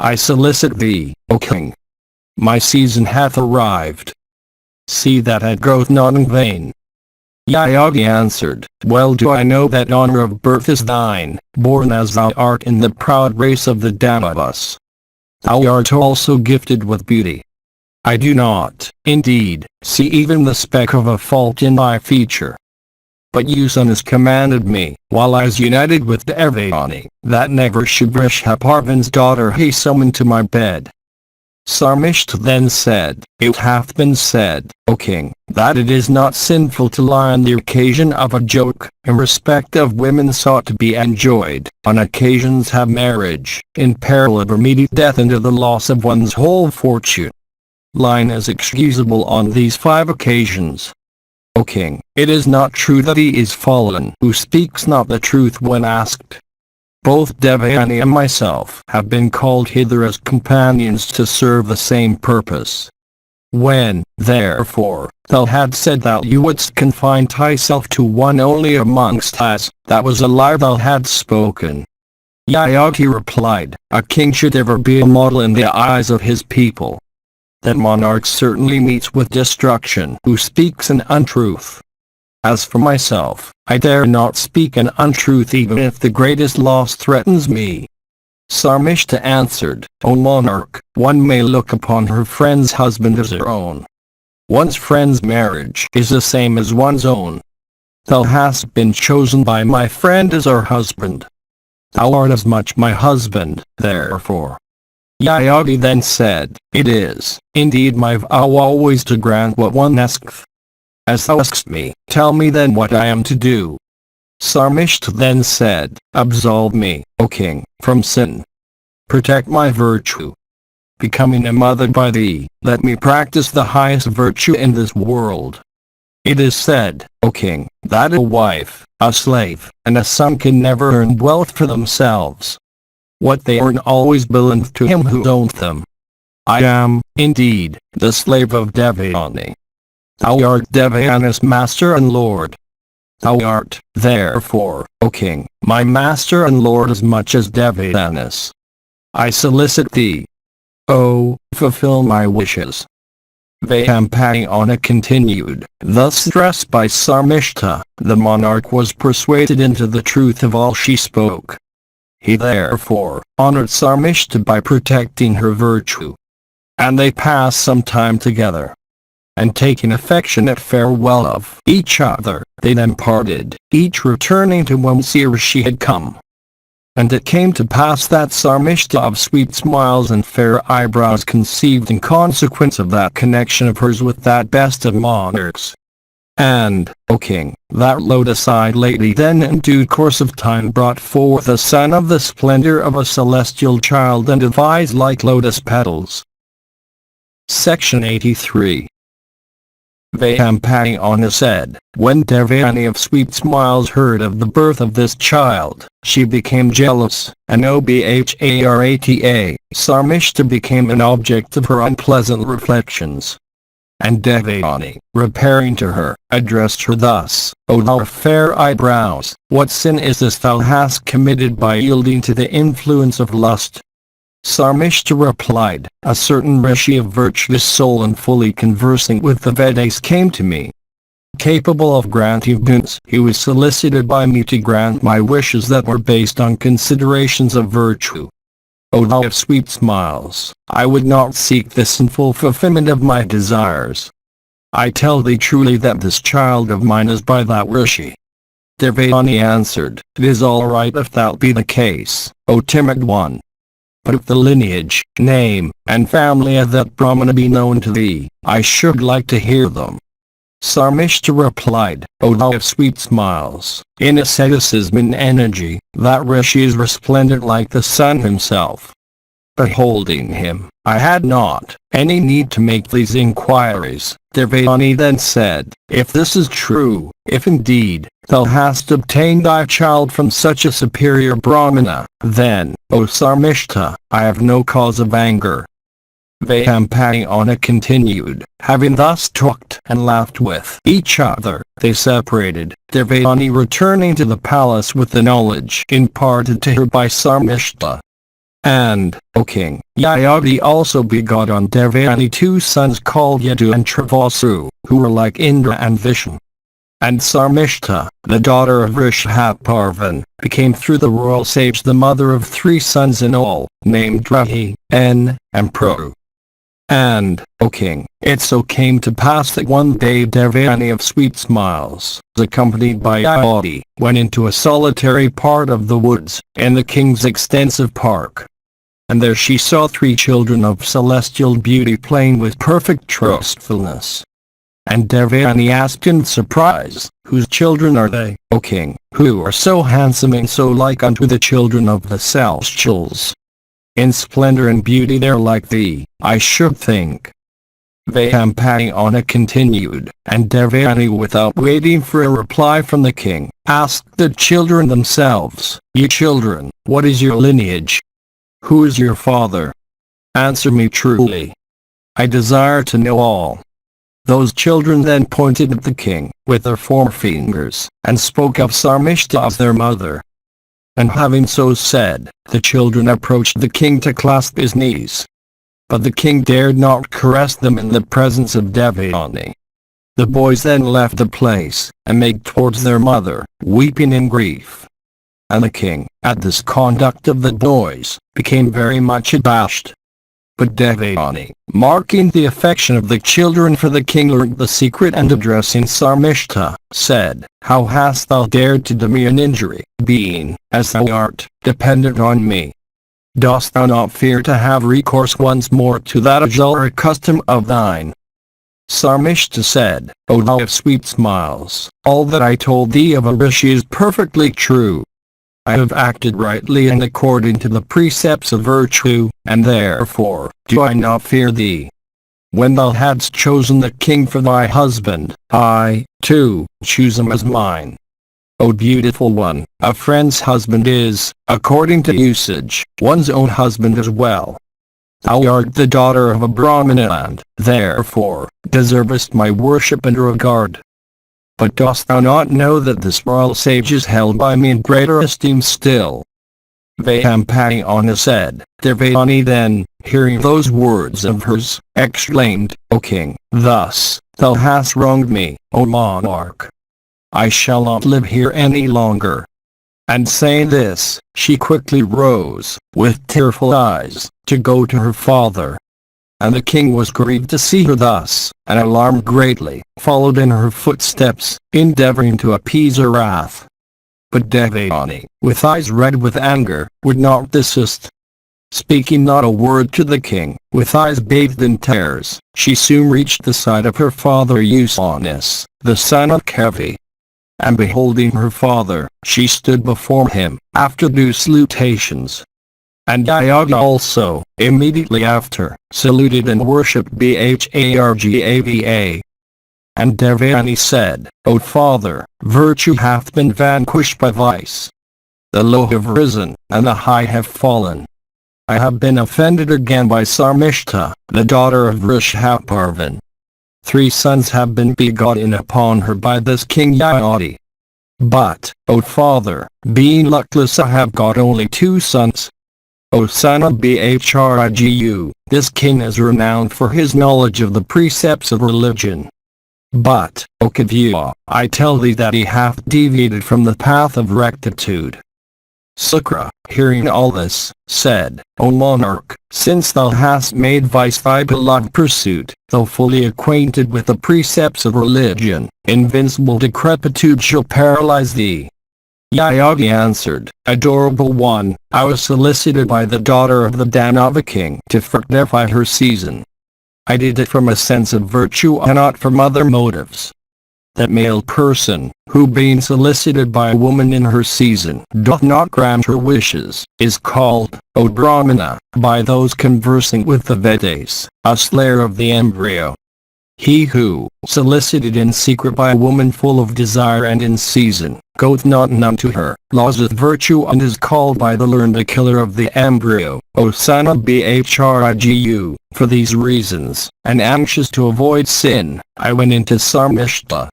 I solicit thee, O king. My season hath arrived. See that it groweth not in vain. Yayagi answered, Well do I know that honor of birth is thine, born as thou art in the proud race of the Damavas. Thou art also gifted with beauty. I do not, indeed, see even the speck of a fault in thy feature. But you son has commanded me, while I was united with Devayani, that never should Vrishaparvan's daughter haste summoned to my bed. Sarmishta then said, It hath been said, O king, that it is not sinful to lie on the occasion of a joke, in respect of women sought to be enjoyed, on occasions have marriage, in peril of immediate death and of the loss of one's whole fortune. Lying is excusable on these 5 occasions. O king, it is not true that he is fallen who speaks not the truth when asked. Both Devayani and myself have been called hither as companions to serve the same purpose. When, therefore, thou hadst said that you wouldst confine thyself to one only amongst us, that was a lie thou hadst spoken. Yayagi replied, A king should ever be a model in the eyes of his people. That monarch certainly meets with destruction who speaks an untruth. As for myself, I dare not speak an untruth even if the greatest loss threatens me. Sarmishta answered, O monarch, one may look upon her friend's husband as her own. One's friend's marriage is the same as one's own. Thou hast been chosen by my friend as her husband. Thou art as much my husband, therefore. Yayagi then said, It is, indeed, my vow always to grant what one asketh. As thou askest me, tell me then what I am to do. Sarmishta then said, Absolve me, O king, from sin. Protect my virtue. Becoming a mother by thee, let me practice the highest virtue in this world. It is said, O king, that a wife, a slave, and a son can never earn wealth for themselves. What they earn always belongs to him who owns them. I am, indeed, the slave of Devayani. Thou art Devayana's master and lord. Thou art, therefore, O king, my master and lord as much as Devayana's. I solicit thee. O, fulfill my wishes. Vyampayana continued. Thus addressed by Sarmishta, the monarch was persuaded into the truth of all she spoke. He therefore honored Sarmishta by protecting her virtue. And they passed some time together. And taking affectionate farewell of each other, they then parted, each returning to whence she had come. And it came to pass that Sarmishta of sweet smiles and fair eyebrows conceived in consequence of that connection of hers with that best of monarchs. And, O king, that lotus-eyed lady then in due course of time brought forth a son of the splendor of a celestial child and of eyes like lotus petals. Section 83. Vyampayana said, when Devayani of sweet smiles heard of the birth of this child, she became jealous, and Obharata, Sarmishta became an object of her unpleasant reflections. And Devayani, repairing to her, addressed her thus, O thou of fair eyebrows, what sin is this thou hast committed by yielding to the influence of lust? Sarmishta replied, a certain rishi of virtuous soul and fully conversing with the Vedas came to me. Capable of granting boons, he was solicited by me to grant my wishes that were based on considerations of virtue. O thou of sweet smiles, I would not seek the sinful fulfillment of my desires. I tell thee truly that this child of mine is by that rishi. Devayani answered, it is all right if that be the case, O timid one. But if the lineage, name, and family of that Brahmana be known to thee, I should like to hear them. Sarmishta replied, O thou of sweet smiles, in asceticism and energy, that rishi is resplendent like the sun himself. Beholding him, I had not any need to make these inquiries. Devayani then said, if this is true, if indeed, thou hast obtained thy child from such a superior Brahmana, then, O Sarmishta, I have no cause of anger. Vyampayana continued, having thus talked and laughed with each other, they separated, Devayani returning to the palace with the knowledge imparted to her by Sarmishta. And, O king, Yayati also begot on Devayani two sons called Yadu and Travasu, who were like Indra and Vishnu. And Sarmishta, the daughter of Rishabharvan, became through the royal sage the mother of three sons in all, named Rahi, N, and Pro. And, O king, it so came to pass that one day Devayani of sweet smiles, accompanied by Yayati, went into a solitary part of the woods, in the king's extensive park. And there she saw three children of celestial beauty playing with perfect trustfulness. And Devayani asked in surprise, whose children are they, O king, who are so handsome and so like unto the children of the celestials? In splendor and beauty they're like thee, I should think. Vyampayana continued, and Devayani without waiting for a reply from the king, asked the children themselves, ye children, what is your lineage? Who is your father? Answer me truly. I desire to know all. Those children then pointed at the king, with their forefingers, and spoke of Sarmishta as their mother. And having so said, the children approached the king to clasp his knees. But the king dared not caress them in the presence of Devayani. The boys then left the place, and made towards their mother, weeping in grief. And the king, at this conduct of the boys, became very much abashed. But Devayani, marking the affection of the children for the king, learnt the secret and addressing Sarmishta, said, how hast thou dared to do me an injury, being, as thou art, dependent on me? Dost thou not fear to have recourse once more to that abjure custom of thine? Sarmishta said, O thou of sweet smiles, all that I told thee of a rishi is perfectly true. I have acted rightly and according to the precepts of virtue, and therefore, do I not fear thee. When thou hadst chosen the king for thy husband, I, too, choose him as mine. O beautiful one, a friend's husband is, according to usage, one's own husband as well. thou art the daughter of a Brahmana and, therefore, deservest my worship and regard. But dost thou not know that this royal sage is held by me in greater esteem still? Vyampayana said. Devayani then, hearing those words of hers, exclaimed, O king, thus, thou hast wronged me, O monarch. I shall not live here any longer. And saying this, she quickly rose, with tearful eyes, to go to her father. And the king was grieved to see her thus, and alarmed greatly, followed in her footsteps, endeavoring to appease her wrath. But Devayani, with eyes red with anger, would not desist. Speaking not a word to the king, with eyes bathed in tears, she soon reached the side of her father Usanis, the son of Kavi. And beholding her father, she stood before him, after due salutations. And Yayaga also, immediately after, saluted and worshipped Bhargava. And Devayani said, O father, virtue hath been vanquished by vice. The low have risen, and the high have fallen. I have been offended again by Sarmishta, the daughter of Rishabharvan. 3 sons have been begotten upon her by this king Yayati. But, O father, being luckless I have got only 2 sons. O son of Bhargu, this king is renowned for his knowledge of the precepts of religion. But, O Kavya, I tell thee that he hath deviated from the path of rectitude. Sukra, hearing all this, said, O monarch, since thou hast made vice thy beloved pursuit, though fully acquainted with the precepts of religion, invincible decrepitude shall paralyze thee. Yayagi answered, Adorable one, I was solicited by the daughter of the Danava king to fructify her season. I did it from a sense of virtue and not from other motives. That male person, who being solicited by a woman in her season doth not grant her wishes, is called, O Brahmana, by those conversing with the Vedas, a slayer of the embryo. He who, solicited in secret by a woman full of desire and in season, goeth not unto her, loseth virtue and is called by the learned a killer of the embryo, O son of Bhargu. For these reasons, and anxious to avoid sin, I went into Sarmishta.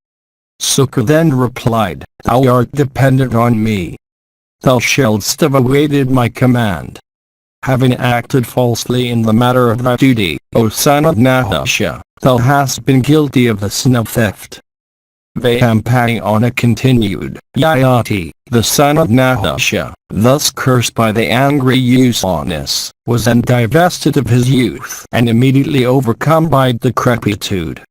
Sukha then replied, Thou art dependent on me. Thou shouldst have awaited my command. Having acted falsely in the matter of thy duty, O son of Nahusha, thou hast been guilty of the sin of theft. Vyampayana continued, Yayati, the son of Nahusha, thus cursed by the angry Usanis, was then divested of his youth and immediately overcome by decrepitude.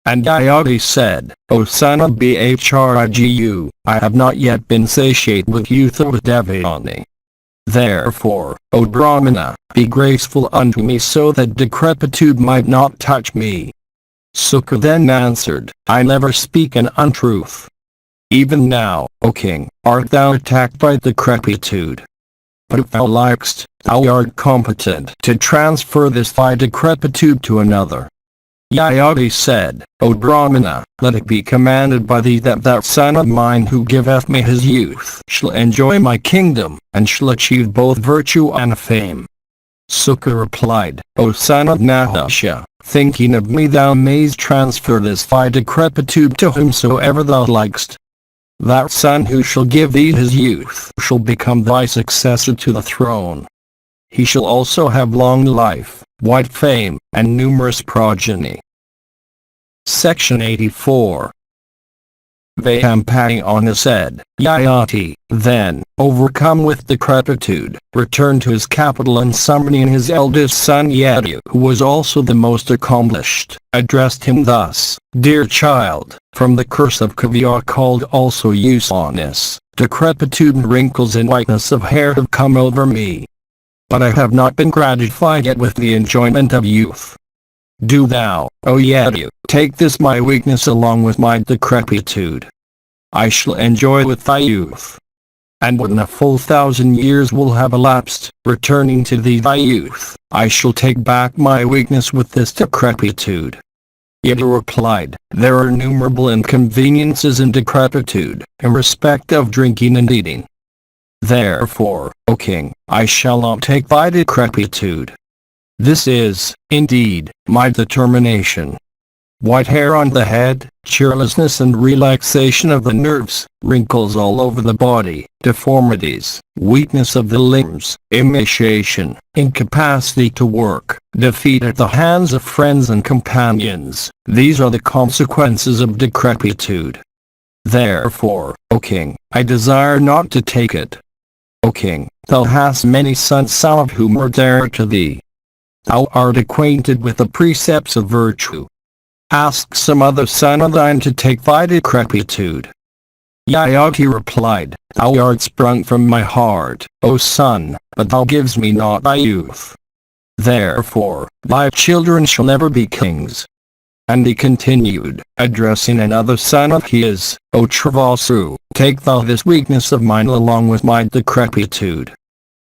And Yayati said, O son of Bhargu, I have not yet been satiate with youth or with Devayani. Therefore, O Brahmana, be graceful unto me so that decrepitude might not touch me. Sukha then answered, I never speak an untruth. Even now, O king, art thou attacked by decrepitude. But if thou likest, thou art competent to transfer this thy decrepitude to another. Yayati said, O Brahmana, let it be commanded by thee that that son of mine who giveth me his youth shall enjoy my kingdom, and shall achieve both virtue and fame. Sukha replied, O son of Nahusha, thinking of me thou mayst transfer this thy decrepitude to whomsoever thou likest. That son who shall give thee his youth shall become thy successor to the throne. He shall also have long life, wide fame, and numerous progeny. Section 84. Vyampayana said, Yayati, then, overcome with decrepitude, returned to his capital and summoning his eldest son Yadu, who was also the most accomplished, addressed him thus, Dear child, from the curse of Kavya called also Usanis, decrepitude and wrinkles and whiteness of hair have come over me. But I have not been gratified yet with the enjoyment of youth. Do thou, O Yadu, take this my weakness along with my decrepitude. I shall enjoy with thy youth. And when a full 1,000 years will have elapsed, returning to thee thy youth, I shall take back my weakness with this decrepitude. Yadu replied, There are innumerable inconveniences in decrepitude, in respect of drinking and eating. Therefore, O king, I shall not take thy decrepitude. This is, indeed, my determination. White hair on the head, cheerlessness and relaxation of the nerves, wrinkles all over the body, deformities, weakness of the limbs, emaciation, incapacity to work, defeat at the hands of friends and companions, these are the consequences of decrepitude. Therefore, O king, I desire not to take it. O king, thou hast many sons, some of whom are dear to thee. Thou art acquainted with the precepts of virtue. Ask some other son of thine to take thy decrepitude. Yayati replied, Thou art sprung from my heart, O son, but thou givest me not thy youth. Therefore, thy children shall never be kings. And he continued, addressing another son of his, O Travasu, take thou this weakness of mine along with my decrepitude.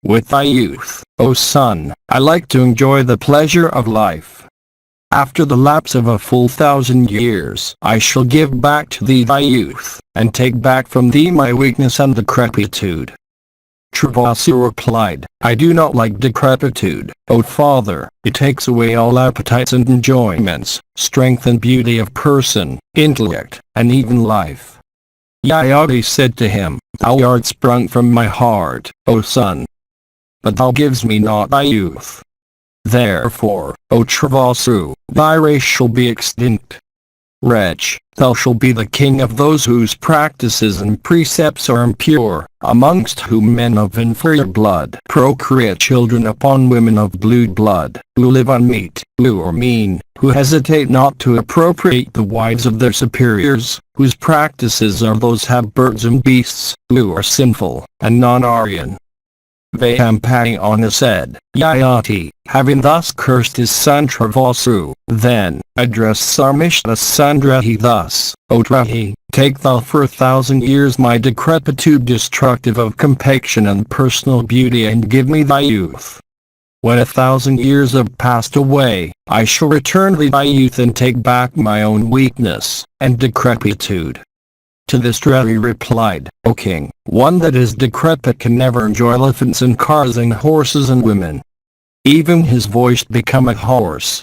With thy youth, O son, I like to enjoy the pleasure of life. After the lapse of a full 1,000 years, I shall give back to thee thy youth, and take back from thee my weakness and decrepitude. Travasu replied, I do not like decrepitude, O father, it takes away all appetites and enjoyments, strength and beauty of person, intellect, and even life. Yayati said to him, Thou art sprung from my heart, O son, but thou givest me not thy youth. Therefore, O Travasu, thy race shall be extinct. Wretch, thou shalt be the king of those whose practices and precepts are impure, amongst whom men of inferior blood procreate children upon women of blue blood, who live on meat, who are mean, who hesitate not to appropriate the wives of their superiors, whose practices are those have birds and beasts, who are sinful, and non-Aryan. Vayampayana said, Yayati, having thus cursed his son Travasu, then addressed Sarmishta son Drahi thus, O Drahi, take thou for 1,000 years my decrepitude destructive of complexion and personal beauty and give me thy youth. When 1,000 years have passed away, I shall return thee thy youth and take back my own weakness and decrepitude. To this Drahi replied, O king, one that is decrepit can never enjoy elephants and cars and horses and women. Even his voice become a horse.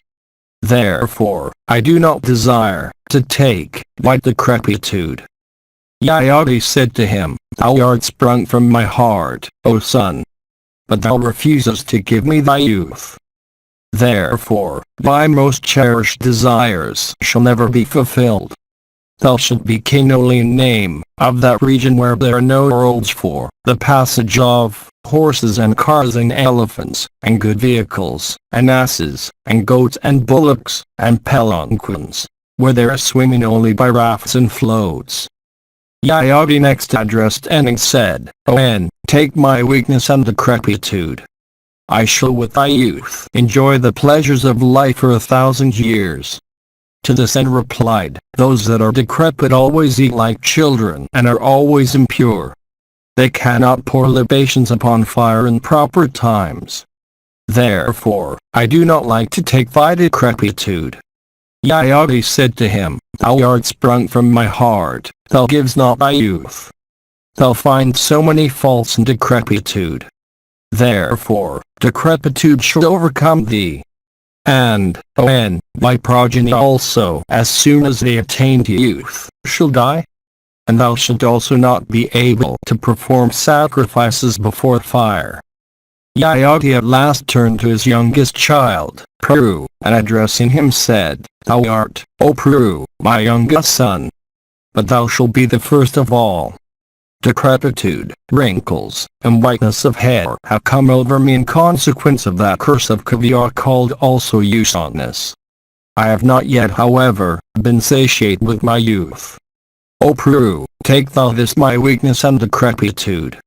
Therefore, I do not desire to take thy decrepitude. Yayati said to him, Thou art sprung from my heart, O son, but thou refusest to give me thy youth. Therefore, thy most cherished desires shall never be fulfilled. Thou shalt be king only in name, of that region where there are no roads for the passage of horses and cars and elephants, and good vehicles, and asses, and goats and bullocks, and palanquins, where there is swimming only by rafts and floats. Yayati next addressed N and said, O N, take my weakness and decrepitude. I shall with thy youth enjoy the pleasures of life for 1,000 years. To this N replied, Those that are decrepit always eat like children and are always impure. They cannot pour libations upon fire in proper times. Therefore, I do not like to take thy decrepitude. Yayati said to him, Thou art sprung from my heart, thou givest not thy youth. Thou find so many faults in decrepitude. Therefore, decrepitude shall overcome thee. And, O N, thy progeny also, as soon as they attain to youth, shall die. And thou shalt also not be able to perform sacrifices before fire. Yayati at last turned to his youngest child, Pru, and addressing him said, Thou art, O Pru, my youngest son. But thou shalt be the first of all. Decrepitude, wrinkles, and whiteness of hair have come over me in consequence of that curse of caviar called also uselessness. I have not yet, however, been satiate with my youth. O Pru, take thou this my weakness and decrepitude.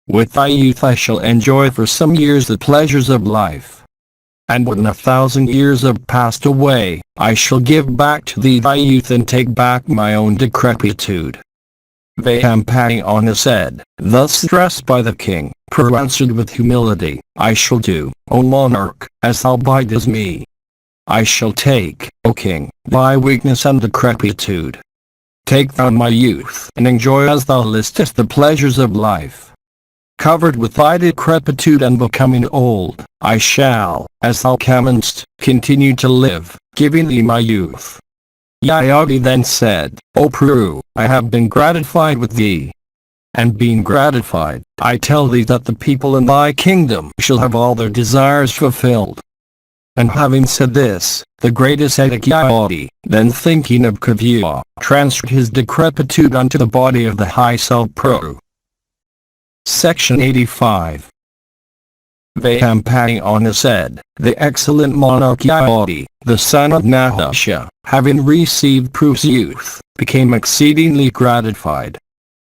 With thy youth I shall enjoy for some years the pleasures of life. And when 1,000 years have passed away, I shall give back to thee thy youth and take back my own decrepitude. Vayampayana said, thus addressed by the king, Pru answered with humility, I shall do, O monarch, as thou bidest me. I shall take, O king, thy weakness and decrepitude. Take thou my youth and enjoy as thou listest the pleasures of life. covered with thy decrepitude and becoming old, I shall, as thou camest, continue to live, giving thee my youth. Yayati then said, O Pru, I have been gratified with thee. And being gratified, I tell thee that the people in thy kingdom shall have all their desires fulfilled. And having said this, the great ascetic Yayati, then thinking of Kavya, transferred his decrepitude unto the body of the high self Pru. Section 85. Vayampayana said, the excellent monarch Yayati, the son of Nahusha, having received Pru's youth, became exceedingly gratified.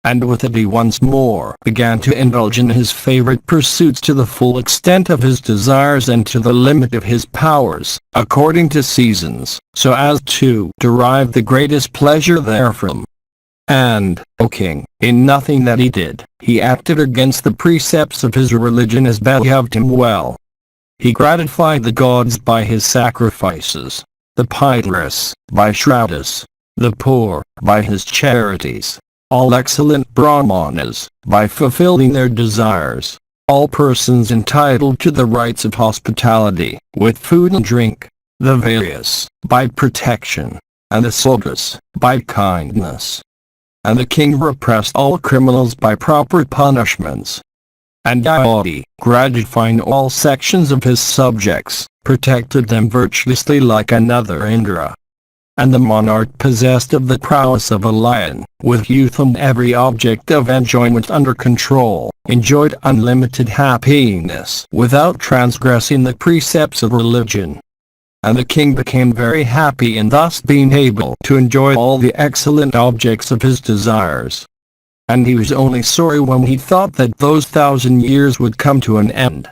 And with it he once more began to indulge in his favorite pursuits to the full extent of his desires and to the limit of his powers, according to seasons, so as to derive the greatest pleasure therefrom. And, O king, in nothing that he did, he acted against the precepts of his religion as behoved him well. He gratified the gods by his sacrifices, the pitiless by shrouds, the poor by his charities, all excellent brahmanas by fulfilling their desires, all persons entitled to the rights of hospitality, with food and drink, the Vyas by protection, and the Sudras by kindness. And the king repressed all criminals by proper punishments. And Yayati, gratifying all sections of his subjects, protected them virtuously like another Indra. And the monarch possessed of the prowess of a lion, with youth and every object of enjoyment under control, enjoyed unlimited happiness without transgressing the precepts of religion. And the king became very happy in thus being able to enjoy all the excellent objects of his desires. And he was only sorry when he thought that those 1,000 years would come to an end.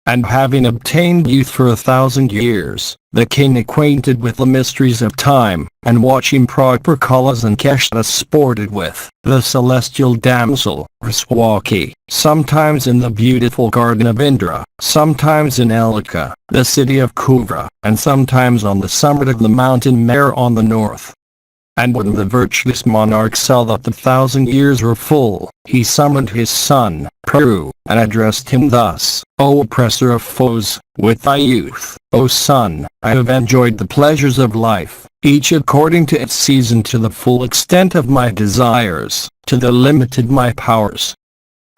And having obtained youth for 1,000 years, the king acquainted with the mysteries of time, and watching proper Kalas and Keshtas sported with the celestial damsel, Riswaki, sometimes in the beautiful garden of Indra, sometimes in Elika, the city of Kuvra, and sometimes on the summit of the mountain Mer on the north. And when the virtuous monarch saw that the 1,000 years were full, he summoned his son, Pru, and addressed him thus, O oppressor of foes, with thy youth, O son, I have enjoyed the pleasures of life, each according to its season to the full extent of my desires, to the limited my powers.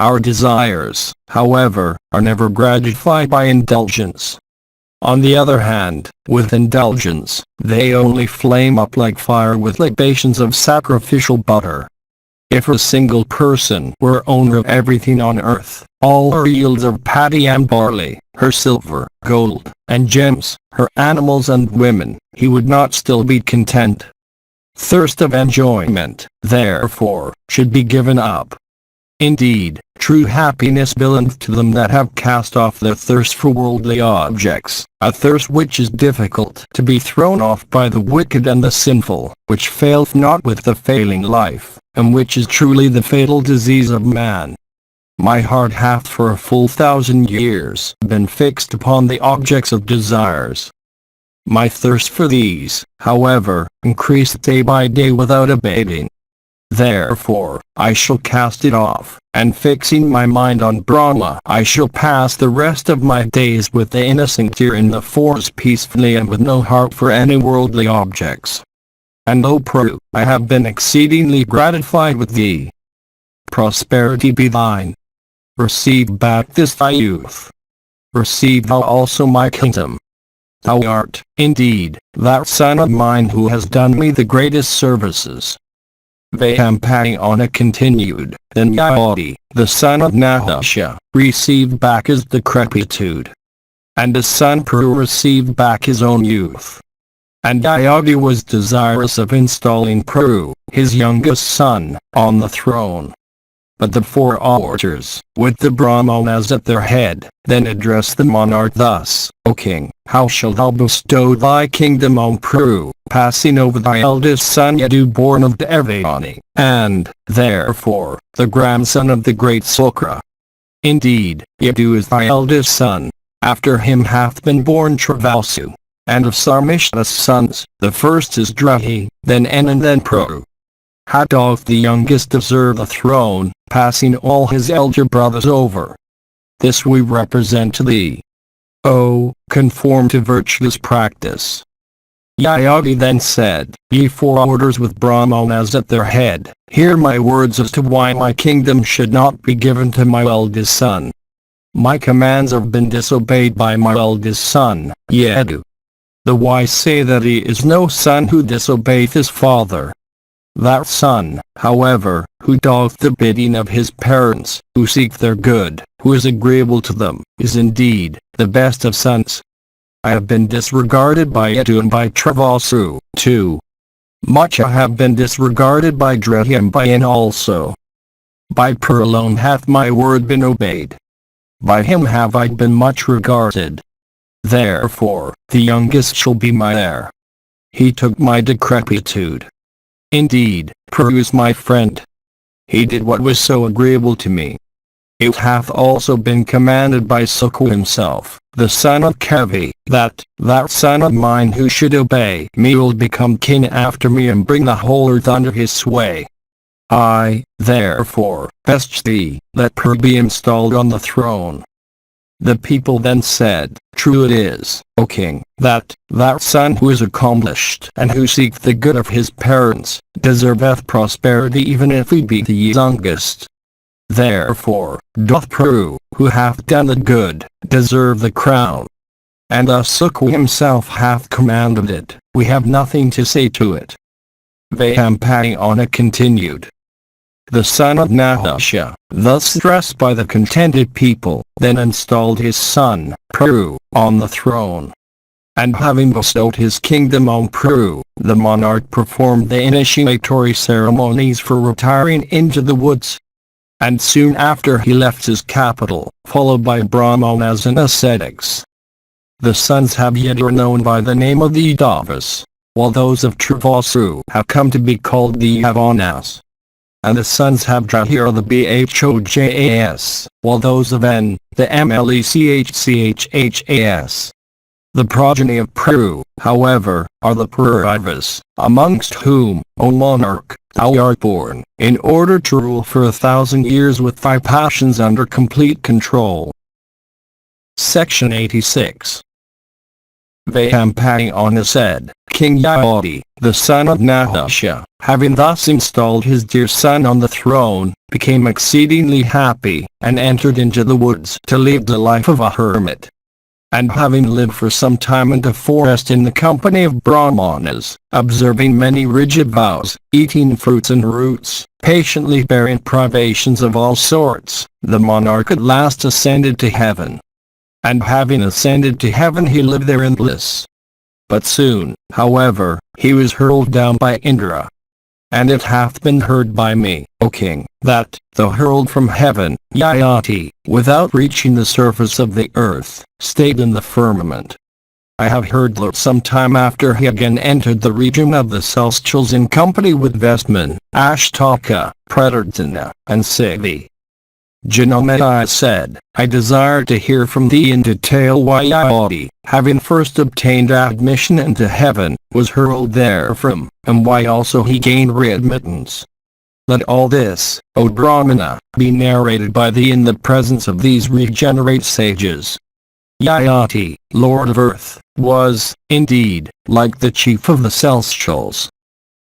Our desires, however, are never gratified by indulgence. On the other hand, with indulgence, they only flame up like fire with libations of sacrificial butter. If a single person were owner of everything on earth, all her yields of paddy and barley, her silver, gold, and gems, her animals and women, he would not still be content. Thirst of enjoyment, therefore, should be given up. Indeed, true happiness belongeth to them that have cast off their thirst for worldly objects, a thirst which is difficult to be thrown off by the wicked and the sinful, which faileth not with the failing life, and which is truly the fatal disease of man. My heart hath for a full 1,000 years been fixed upon the objects of desires. My thirst for these, however, increased day by day without abating. Therefore, I shall cast it off, and fixing my mind on Brahma, I shall pass the rest of my days with the innocent deer in the forest peacefully and with no heart for any worldly objects. And O Pru, I have been exceedingly gratified with thee. Prosperity be thine. Receive back this thy youth. Receive thou also my kingdom. Thou art, indeed, that son of mine who has done me the greatest services. Vayampayana continued, then Yayati, the son of Nahusha, received back his decrepitude. And his son Pru received back his own youth. And Yayati was desirous of installing Pru, his youngest son, on the throne. But the four orators, with the Brahmanas at their head, then addressed the monarch thus, O king, how shalt thou bestow thy kingdom on Pru, passing over thy eldest son Yadu born of Devayani, and, therefore, the grandson of the great Sukra? Indeed, Yadu is thy eldest son. After him hath been born Travasu. And of Sarmishta's sons, the first is Drahi, then En and then Pru. How doth the youngest deserve the throne, passing all his elder brothers over. This we represent to thee. O, conform to virtuous practice. Yayati then said, Ye four orders with Brahmanas at their head, hear my words as to why my kingdom should not be given to my eldest son. My commands have been disobeyed by my eldest son, Yadu. The wise say that he is no son who disobeyeth his father. That son, however, who doth the bidding of his parents, who seek their good, who is agreeable to them, is indeed the best of sons. I have been disregarded by Yadu and by Travasu, too. Much I have been disregarded by Drehi and by N also. By Pur alone hath my word been obeyed. By him have I been much regarded. Therefore, the youngest shall be my heir. He took my decrepitude. Indeed, Pur is my friend. He did what was so agreeable to me. It hath also been commanded by Sukha himself, the son of Kavi, that son of mine who should obey me will become king after me and bring the whole earth under his sway. I, therefore, beseech thee, let Pur be installed on the throne. The people then said, True it is, O king, that son who is accomplished and who seeks the good of his parents, deserveth prosperity even if he be the youngest. Therefore, doth Pru, who hath done the good, deserve the crown. And thus Sukha himself hath commanded it, we have nothing to say to it. Vayampayana continued. The son of Nahusha, thus stressed by the contented people, then installed his son, Pru, on the throne. And having bestowed his kingdom on Pru, the monarch performed the initiatory ceremonies for retiring into the woods. And soon after he left his capital, followed by Brahmanas and ascetics. The sons have yet are known by the name of the Yadavas, while those of Travasu have come to be called the Yavanas. And the sons have Drahi are the Bhojas, while those of N, the Mlechchhhas. The progeny of Pru, however, are the Purivas, amongst whom, O monarch, thou art born, in order to rule for 1,000 years with thy passions under complete control. Section 86. Vayampayana said, King Yayati, the son of Nahusha, having thus installed his dear son on the throne, became exceedingly happy, and entered into the woods to lead the life of a hermit. And having lived for some time in the forest in the company of Brahmanas, observing many rigid vows, eating fruits and roots, patiently bearing privations of all sorts, the monarch at last ascended to heaven. And having ascended to heaven he lived there in bliss. But soon, however, he was hurled down by Indra. And it hath been heard by me, O king, that, though hurled from heaven, Yayati, without reaching the surface of the earth, stayed in the firmament. I have heard that some time after he again entered the region of the celestials in company with Vestman, Ashtaka, Pradarthana, and Sivi. Janamaya said, I desire to hear from thee in detail why Yayati, having first obtained admission into heaven, was hurled therefrom, and why also he gained readmittance. Let all this, O Brahmana, be narrated by thee in the presence of these regenerate sages. Yayati, Lord of Earth, was, indeed, like the chief of the celestials.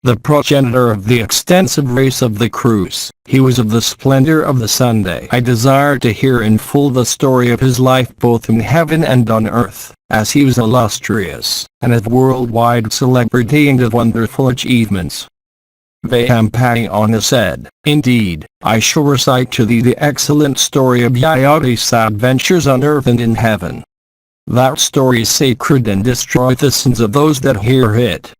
The progenitor of the extensive race of the Krus, he was of the splendor of the Sunday. I desire to hear in full the story of his life both in heaven and on earth, as he was illustrious, and of worldwide celebrity and of wonderful achievements. Vayampayana said, Indeed, I shall recite to thee the excellent story of Yayati's adventures on earth and in heaven. That story is sacred and destroyeth the sins of those that hear it.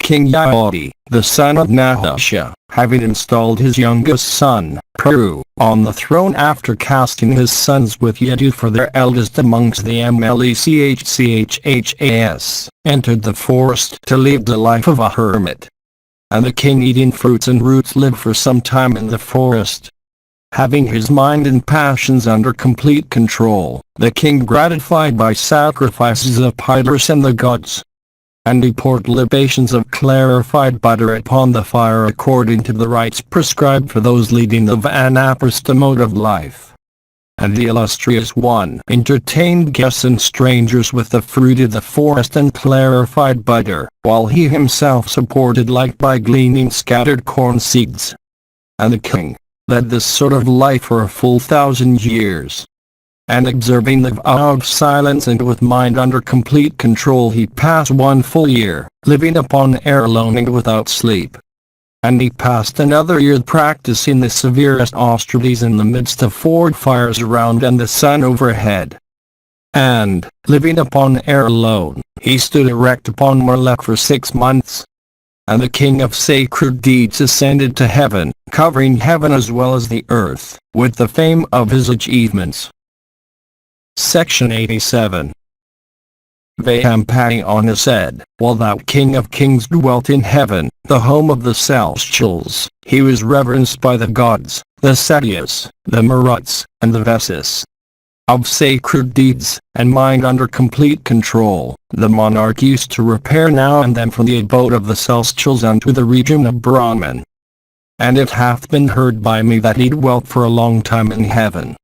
King Yayati, the son of Nahusha, having installed his youngest son, Pru, on the throne after casting his sons with Yadu for their eldest amongst the Mlechchhhas, entered the forest to lead the life of a hermit. And the king eating fruits and roots lived for some time in the forest. Having his mind and passions under complete control, the king gratified by sacrifices of Pidars and the gods. And he poured libations of clarified butter upon the fire according to the rites prescribed for those leading the vanaprastha mode of life. And the illustrious one entertained guests and strangers with the fruit of the forest and clarified butter, while he himself supported like by gleaning scattered corn seeds. And the king led this sort of life for a full 1,000 years. And observing the vow of silence and with mind under complete control, he passed 1 full year, living upon air alone and without sleep. And he passed another year practicing the severest austerities in the midst of 4 fires around and the sun overhead. And, living upon air alone, he stood erect upon Murlek for 6 months. And the king of sacred deeds ascended to heaven, covering heaven as well as the earth, with the fame of his achievements. Section 87. Vayampayana said, while that king of kings dwelt in heaven, the home of the celestials, he was reverenced by the gods, the Satyas, the Maruts, and the Vyasas. Of sacred deeds, and mind under complete control, the monarch used to repair now and then from the abode of the celestials unto the region of Brahman. And it hath been heard by me that he dwelt for a long time in heaven.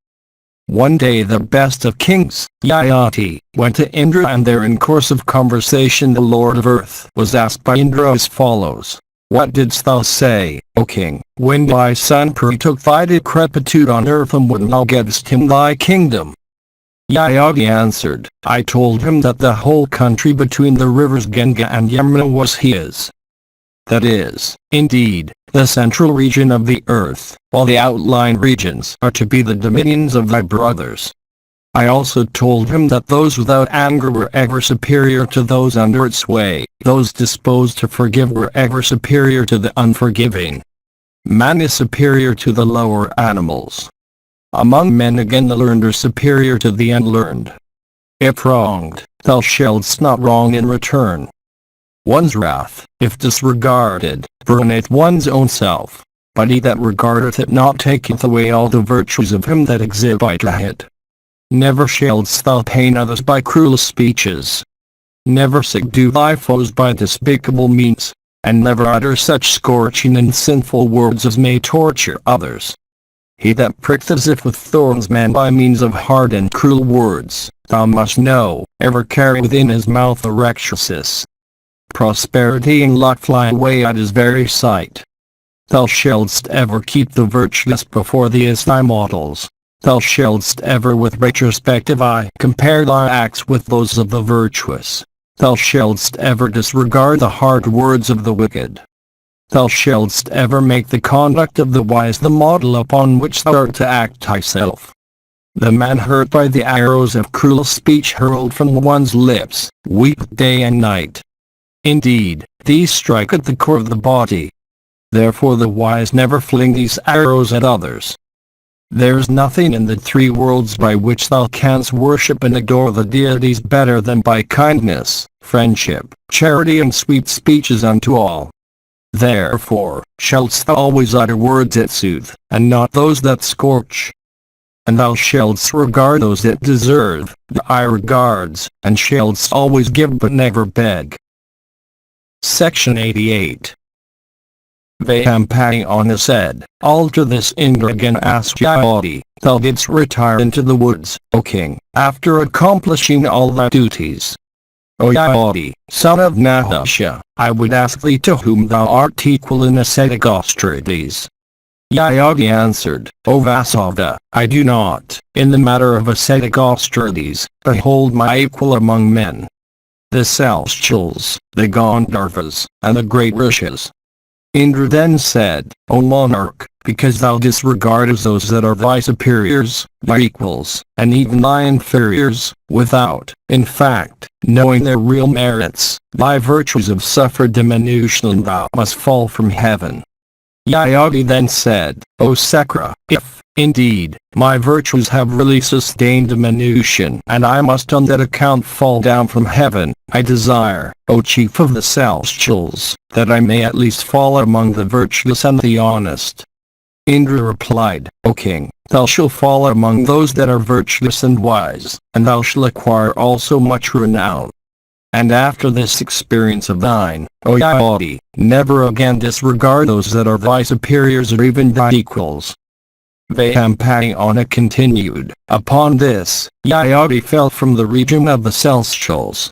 One day the best of kings, Yayati, went to Indra, and there in course of conversation the Lord of Earth was asked by Indra as follows: What didst thou say, O king, when thy son Puri took thy decrepitude on earth, and when thou gavest him thy kingdom? Yayati answered, I told him that the whole country between the rivers Ganga and Yamuna was his. That is, indeed, the central region of the earth, while the outlying regions are to be the dominions of thy brothers. I also told him that those without anger were ever superior to those under its sway, those disposed to forgive were ever superior to the unforgiving. Man is superior to the lower animals. Among men again the learned are superior to the unlearned. If wronged, thou shalt not wrong in return. One's wrath, if disregarded, burneth one's own self, but he that regardeth it not taketh away all the virtues of him that exhibiteth it. Never shalt thou pain others by cruel speeches. Never subdue thy foes by despicable means, and never utter such scorching and sinful words as may torture others. He that pricketh as if with thorns man by means of hard and cruel words, thou must know, ever carry within his mouth a Rakshasas. Prosperity and luck fly away at his very sight. Thou shalt ever keep the virtuous before thee as thy models. Thou shalt ever with retrospective eye compare thy acts with those of the virtuous. Thou shalt ever disregard the hard words of the wicked. Thou shalt ever make the conduct of the wise the model upon which thou art to act thyself. The man hurt by the arrows of cruel speech hurled from one's lips, weep day and night. Indeed, these strike at the core of the body. Therefore the wise never fling these arrows at others. There is nothing in the 3 worlds by which thou canst worship and adore the deities better than by kindness, friendship, charity and sweet speeches unto all. Therefore, shalt thou always utter words that soothe, and not those that scorch. And thou shalt regard those that deserve, the eye regards, and shalt always give but never beg. Section 88. Vayampayana said, Alter this Indra again asked Yayati, Thou didst retire into the woods, O king, after accomplishing all thy duties. O Yayati, son of Nahusha, I would ask thee to whom thou art equal in ascetic austerities. Yayati answered, O Vasudha, I do not, in the matter of ascetic austerities, behold my equal among men. The celestials, the Gandharvas, and the great Rishis. Indra then said, O monarch, because thou disregardest those that are thy superiors, thy equals, and even thy inferiors, without, in fact, knowing their real merits, thy virtues have suffered diminution and thou must fall from heaven. Yayati then said, O Sakra, if, indeed, my virtues have really sustained diminution and I must on that account fall down from heaven, I desire, O chief of the celestials, that I may at least fall among the virtuous and the honest. Indra replied, O king, thou shalt fall among those that are virtuous and wise, and thou shalt acquire also much renown. And after this experience of thine, O Yayati, never again disregard those that are thy superiors or even thy equals. Vyayampayana continued. Upon this, Yayati fell from the region of the celestials.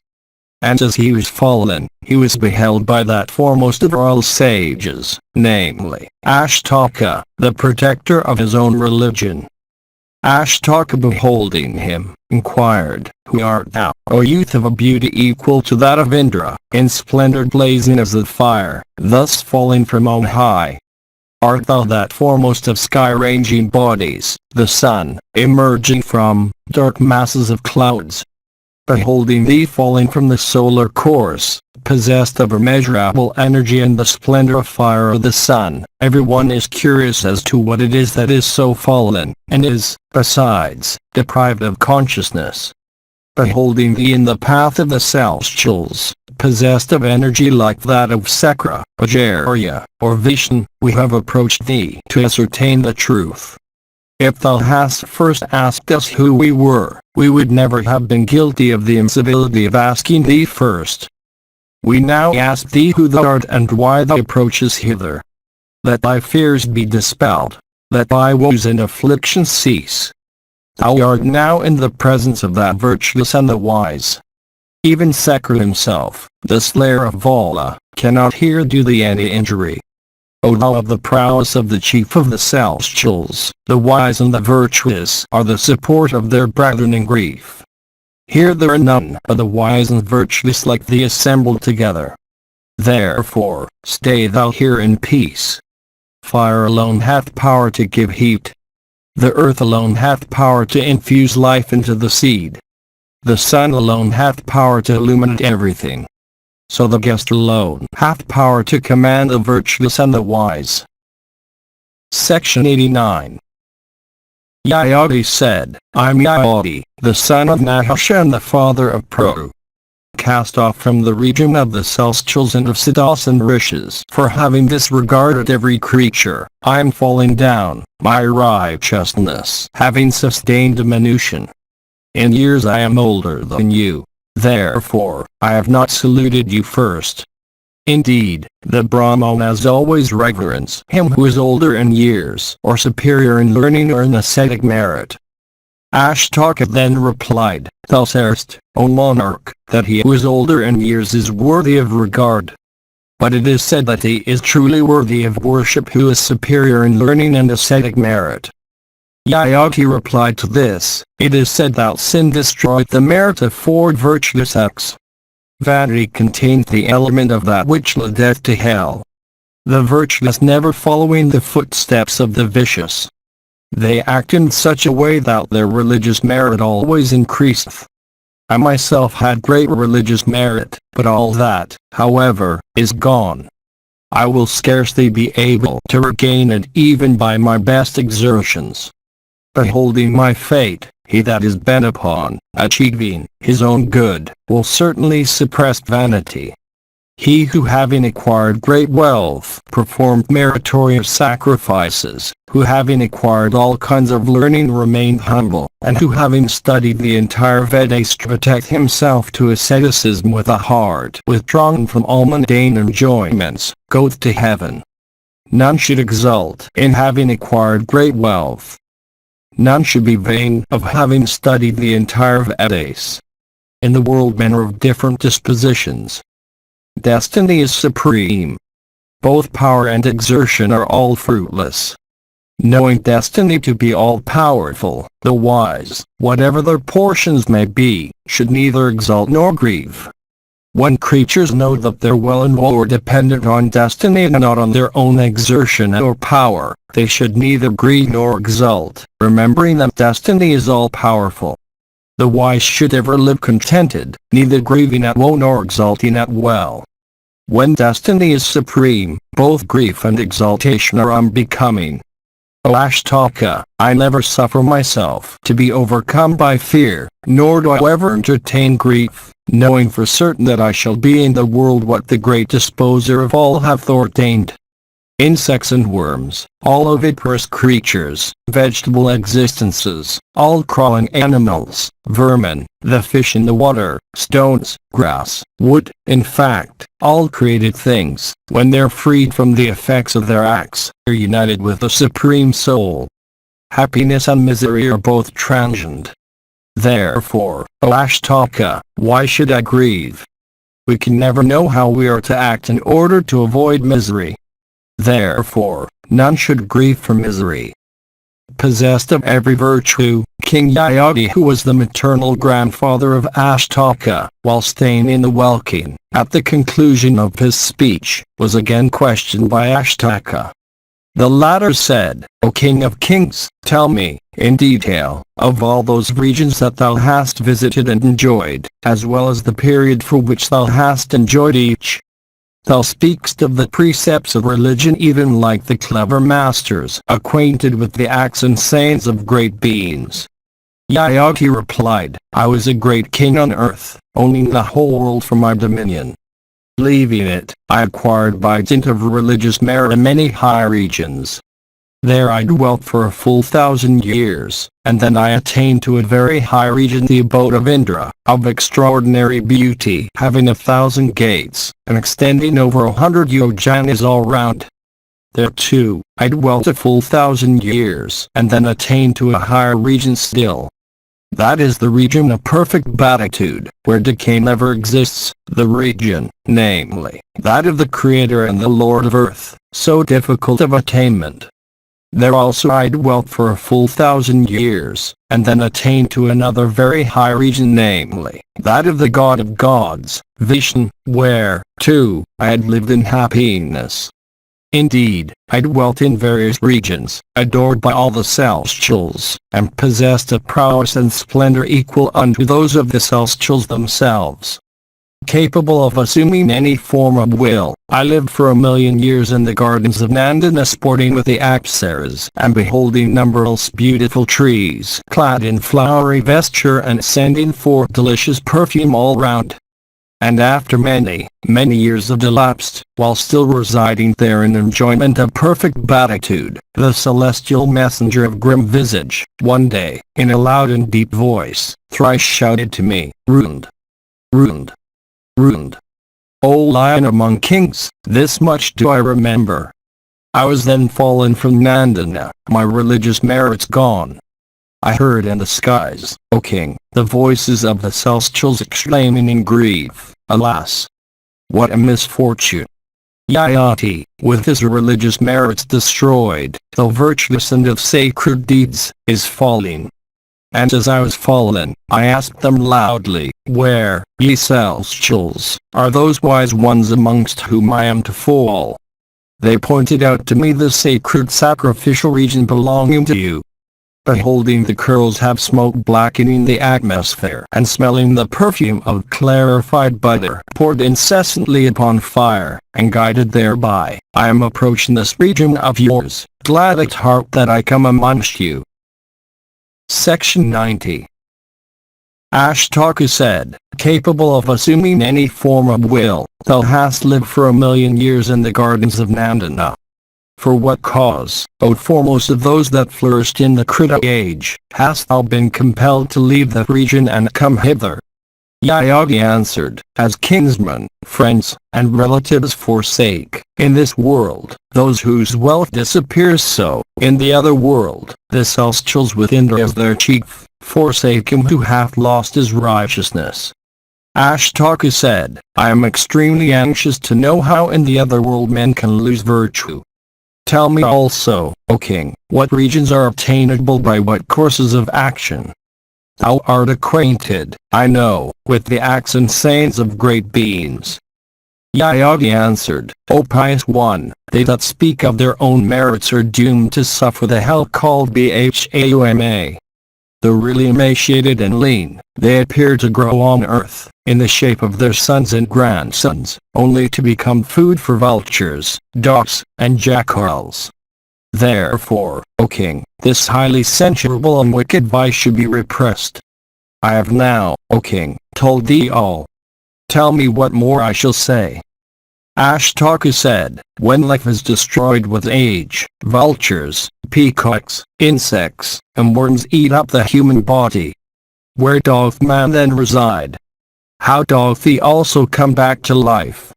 And as he was fallen, he was beheld by that foremost of all sages, namely, Ashtaka, the protector of his own religion. Ashtaka, beholding him, inquired, Who art thou, O youth of a beauty equal to that of Indra, in splendor blazing as the fire, thus falling from on high? Art thou that foremost of sky-ranging bodies, the sun, emerging from dark masses of clouds? Beholding thee falling from the solar course, possessed of immeasurable energy and the splendor of fire of the sun, everyone is curious as to what it is that is so fallen, and is, besides, deprived of consciousness. Beholding thee in the path of the celestials, possessed of energy like that of Sakra, Acharya, or Vishnu, we have approached thee to ascertain the truth. If thou hast first asked us who we were, we would never have been guilty of the incivility of asking thee first. We now ask thee who thou art and why thou approachest hither. Let thy fears be dispelled. Let thy woes and afflictions cease. Thou art now in the presence of that virtuous and the wise. Even Sakra himself, the slayer of Vala, cannot here do thee any injury. O thou of the prowess of the chief of the celestials, the wise and the virtuous are the support of their brethren in grief. Here there are none but the wise and virtuous like thee assembled together. Therefore, stay thou here in peace. Fire alone hath power to give heat. The earth alone hath power to infuse life into the seed. The sun alone hath power to illuminate everything. So the guest alone hath power to command the virtuous and the wise. Section 89. Yayati said, I am Yayati, the son of Nahasha and the father of Pru. Cast off from the region of the celestials and of Siddhas and Rishis. For having disregarded every creature, I am falling down, my righteousness having sustained diminution. In years I am older than you. Therefore, I have not saluted you first. Indeed, the Brahmanas always reverence him who is older in years or superior in learning or in ascetic merit. Ashtaka then replied, Thou sayest, O monarch, that he who is older in years is worthy of regard. But it is said that he is truly worthy of worship who is superior in learning and ascetic merit. Yayati replied to this, It is said that sin destroyed the merit of 4 virtuous acts. Vanity contains the element of that which leadeth to hell. The virtuous never following the footsteps of the vicious. They act in such a way that their religious merit always increaseth. I myself had great religious merit, but all that, however, is gone. I will scarcely be able to regain it even by my best exertions. Beholding my fate, he that is bent upon achieving his own good will certainly suppress vanity. He who having acquired great wealth performed meritorious sacrifices, who having acquired all kinds of learning remained humble, and who having studied the entire Vedas to protect himself to asceticism with a heart withdrawn from all mundane enjoyments, goeth to heaven. None should exult in having acquired great wealth. None should be vain of having studied the entire Vedas. In the world men are of different dispositions. Destiny is supreme. Both power and exertion are all fruitless. Knowing destiny to be all-powerful, the wise, whatever their portions may be, should neither exult nor grieve. When creatures know that their well and woe are dependent on destiny and not on their own exertion or power, they should neither grieve nor exult, remembering that destiny is all-powerful. The wise should ever live contented, neither grieving at woe nor exulting at well. When destiny is supreme, both grief and exultation are unbecoming. O Ashtaka, I never suffer myself to be overcome by fear, nor do I ever entertain grief, knowing for certain that I shall be in the world what the great disposer of all hath ordained. insects and worms, all oviparous creatures, vegetable existences, all crawling animals, vermin, the fish in the water, stones, grass, wood, in fact, all created things, when they're freed from the effects of their acts, are united with the Supreme Soul. Happiness and misery are both transient. Therefore, O Ashtaka, why should I grieve? We can never know how we are to act in order to avoid misery. Therefore, none should grieve for misery. Possessed of every virtue, King Yayati, who was the maternal grandfather of Ashtaka, while staying in the welkin, at the conclusion of his speech, was again questioned by Ashtaka. The latter said, O King of Kings, tell me, in detail, of all those regions that thou hast visited and enjoyed, as well as the period for which thou hast enjoyed each. Thou speakest of the precepts of religion even like the clever masters acquainted with the acts and sayings of great beings. Yayati replied, I was a great king on earth, owning the whole world for my dominion. Leaving it, I acquired by dint of religious merit many high regions. There I dwelt for a full 1,000 years, and then I attained to a very high region, the abode of Indra, of extraordinary beauty, having 1,000 gates, and extending over 100 yojanas all round. There too, I dwelt a full 1,000 years, and then attained to a higher region still. That is the region of perfect beatitude, where decay never exists, the region, namely, that of the Creator and the Lord of Earth, so difficult of attainment. There also I dwelt for a full 1,000 years, and then attained to another very high region, namely, that of the God of Gods, Vishnu, where, too, I had lived in happiness. Indeed, I dwelt in various regions, adored by all the celestials, and possessed of prowess and splendor equal unto those of the celestials themselves. Capable of assuming any form of will, I lived for 1,000,000 years in the gardens of Nandana, sporting with the apsaras and beholding numberless beautiful trees clad in flowery vesture and sending forth delicious perfume all round. And after many, many years have elapsed, while still residing there in enjoyment of perfect beatitude, the celestial messenger of grim visage, one day, in a loud and deep voice, thrice shouted to me, Ruined! Ruined! Ruined! O Lion among kings, this much do I remember. I was then fallen from Nandana, my religious merits gone. I heard in the skies, O King, the voices of the celestials exclaiming in grief, Alas! What a misfortune! Yayati, with his religious merits destroyed, though virtuous and of sacred deeds, is falling. And as I was fallen, I asked them loudly, Where, ye celestials, are those wise ones amongst whom I am to fall? They pointed out to me the sacred sacrificial region belonging to you. Beholding the curls have smoke blackening the atmosphere and smelling the perfume of clarified butter poured incessantly upon fire, and guided thereby, I am approaching this region of yours, glad at heart that I come amongst you. Section 90. Ashtaka said, capable of assuming any form of will, thou hast lived for 1,000,000 years in the gardens of Nandana. For what cause, O foremost of those that flourished in the Krita age, hast thou been compelled to leave that region and come hither? Yayati answered, as kinsmen, friends, and relatives forsake, in this world, those whose wealth disappears, so, in the other world, the celestials with Indra as their chief, forsake him who hath lost his righteousness. Ashtaka said, I am extremely anxious to know how in the other world men can lose virtue. Tell me also, O King, what regions are obtainable by what courses of action? Thou art acquainted, I know, with the acts and sayings of great beings. Yayati answered, O pious one, they that speak of their own merits are doomed to suffer the hell called Bhauma. Though really emaciated and lean, they appear to grow on earth, in the shape of their sons and grandsons, only to become food for vultures, dogs, and jackals. Therefore, O King, this highly censurable and wicked vice should be repressed. I have now, O King, told thee all. Tell me what more I shall say. Ashtaka said, when life is destroyed with age, vultures, peacocks, insects, and worms eat up the human body. Where doth man then reside? How doth he also come back to life?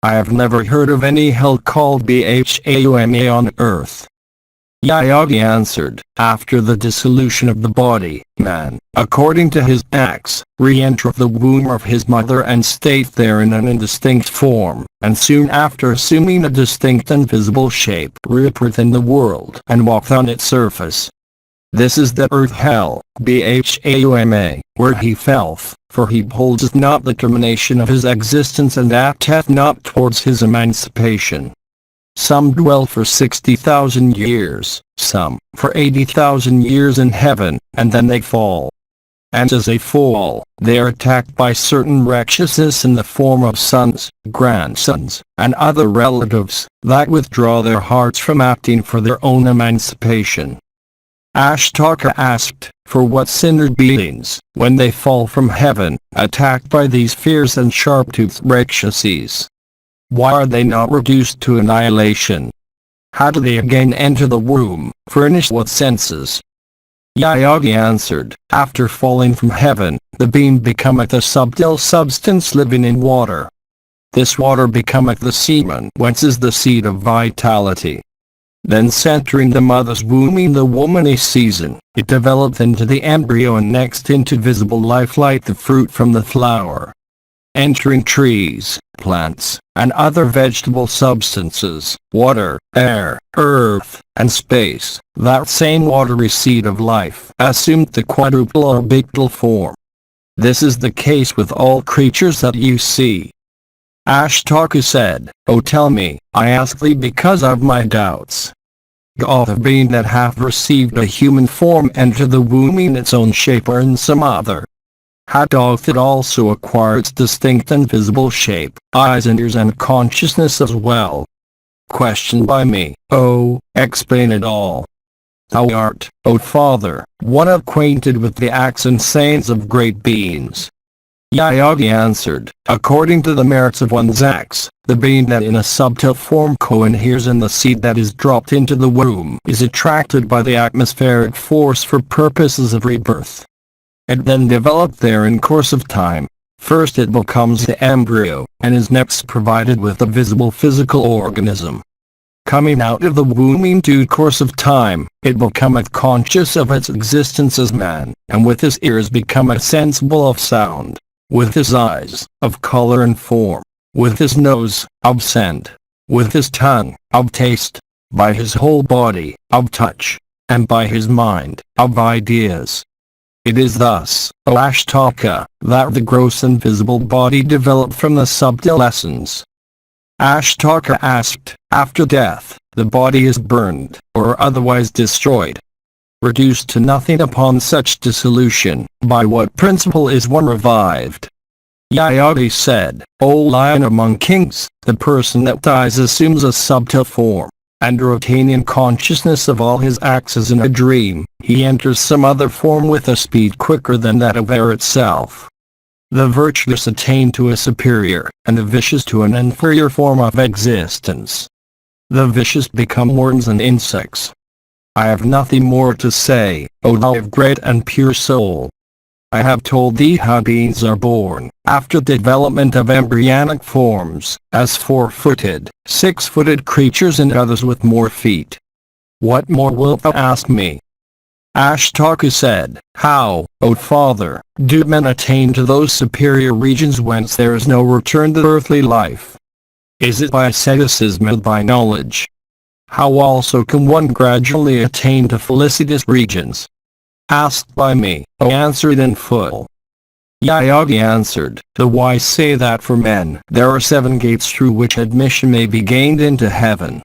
I have never heard of any hell called Bhauma on earth. Yajna answered, after the dissolution of the body, man, according to his acts, re-entereth the womb of his mother and stayeth there in an indistinct form, and soon after assuming a distinct and visible shape, reappeareth in the world and walketh on its surface. This is the earth hell, Bhauma, where he felleth, for he beholdeth not the termination of his existence and acteth not towards his emancipation. Some dwell for 60,000 years, some for 80,000 years in heaven, and then they fall. And as they fall, they are attacked by certain Rakshasas in the form of sons, grandsons, and other relatives, that withdraw their hearts from acting for their own emancipation. Ashtaka asked, for what sinner beings, when they fall from heaven, attacked by these fierce and sharp-toothed Rakshasas? Why are they not reduced to annihilation? How do they again enter the womb, furnished with senses? Yajna answered, after falling from heaven, the being becometh a subtle substance living in water. This water becometh the semen, whence is the seed of vitality. Then centering the mother's womb in the womany season, it developeth into the embryo and next into visible life like the fruit from the flower. Entering trees, plants, and other vegetable substances, water, air, earth, and space, that same watery seed of life assumed the quadruple or bictal form. This is the case with all creatures that you see. Ashtaka said, O tell me, I ask thee because of my doubts. Doth a being that hath received a human form enter the womb in its own shape or in some other? How doth it also acquire its distinct and visible shape, eyes and ears and consciousness as well? Questioned by me, O, explain it all. Thou art, O Father, one acquainted with the acts and sayings of great beings. Yajna answered, according to the merits of one's acts, the being that in a subtle form coheres in the seed that is dropped into the womb is attracted by the atmospheric force for purposes of rebirth. It then developed there in course of time. First it becomes the embryo, and is next provided with a visible physical organism. Coming out of the womb in due course of time, it becometh conscious of its existence as man, and with his ears becometh sensible of sound, with his eyes, of color and form, with his nose, of scent, with his tongue, of taste, by his whole body, of touch, and by his mind, of ideas. It is thus, O Ashtaka, that the gross and visible body developed from the subtle essence. Ashtaka asked, after death, the body is burned, or otherwise destroyed. Reduced to nothing upon such dissolution, by what principle is one revived? Yajna said, O lion among kings, the person that dies assumes a subtle form, and retaining consciousness of all his acts as in a dream, he enters some other form with a speed quicker than that of air itself. The virtuous attain to a superior, and the vicious to an inferior form of existence. The vicious become worms and insects. I have nothing more to say, O thou of great and pure soul. I have told thee how beings are born, after development of embryonic forms, as 4-footed, 6-footed creatures and others with more feet. What more wilt thou ask me? Ashtaka said, how, O Father, do men attain to those superior regions whence there is no return to earthly life? Is it by asceticism or by knowledge? How also can one gradually attain to felicitous regions? Asked by me, O answer it in full. Yajna answered, the wise say that for men there are 7 gates through which admission may be gained into heaven.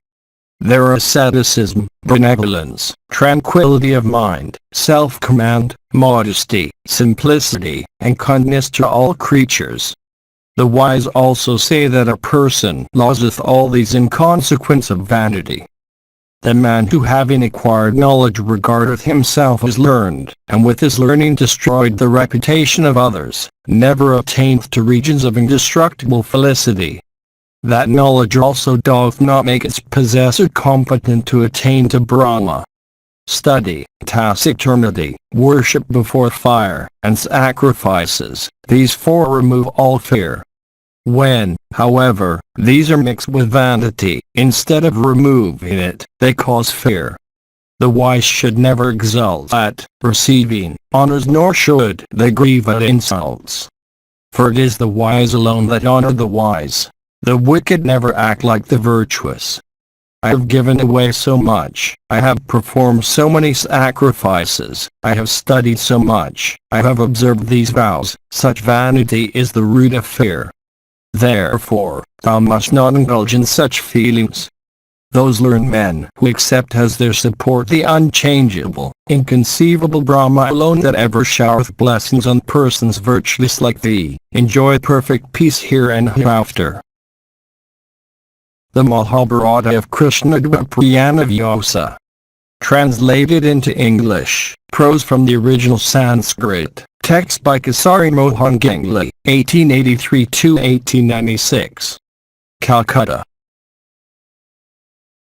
There are asceticism, benevolence, tranquility of mind, self-command, modesty, simplicity, and kindness to all creatures. The wise also say that a person loseth all these in consequence of vanity. The man who having acquired knowledge regardeth himself as learned, and with his learning destroyed the reputation of others, never attaineth to regions of indestructible felicity. That knowledge also doth not make its possessor competent to attain to Brahma. Study, taciturnity, worship before fire, and sacrifices, these four remove all fear. When, however, these are mixed with vanity, instead of removing it, they cause fear. The wise should never exult at receiving honors, nor should they grieve at insults. For it is the wise alone that honor the wise. The wicked never act like the virtuous. I have given away so much, I have performed so many sacrifices, I have studied so much, I have observed these vows. Such vanity is the root of fear. Therefore, thou must not indulge in such feelings. Those learned men who accept as their support the unchangeable, inconceivable Brahma alone that ever showereth blessings on persons virtuous like thee, enjoy perfect peace here and hereafter. The Mahabharata of KRISHNA-DWAIPAYANA VYASA. Translated into English, prose from the original Sanskrit text by Kisari Mohan Ganguli, 1883–1896. Calcutta.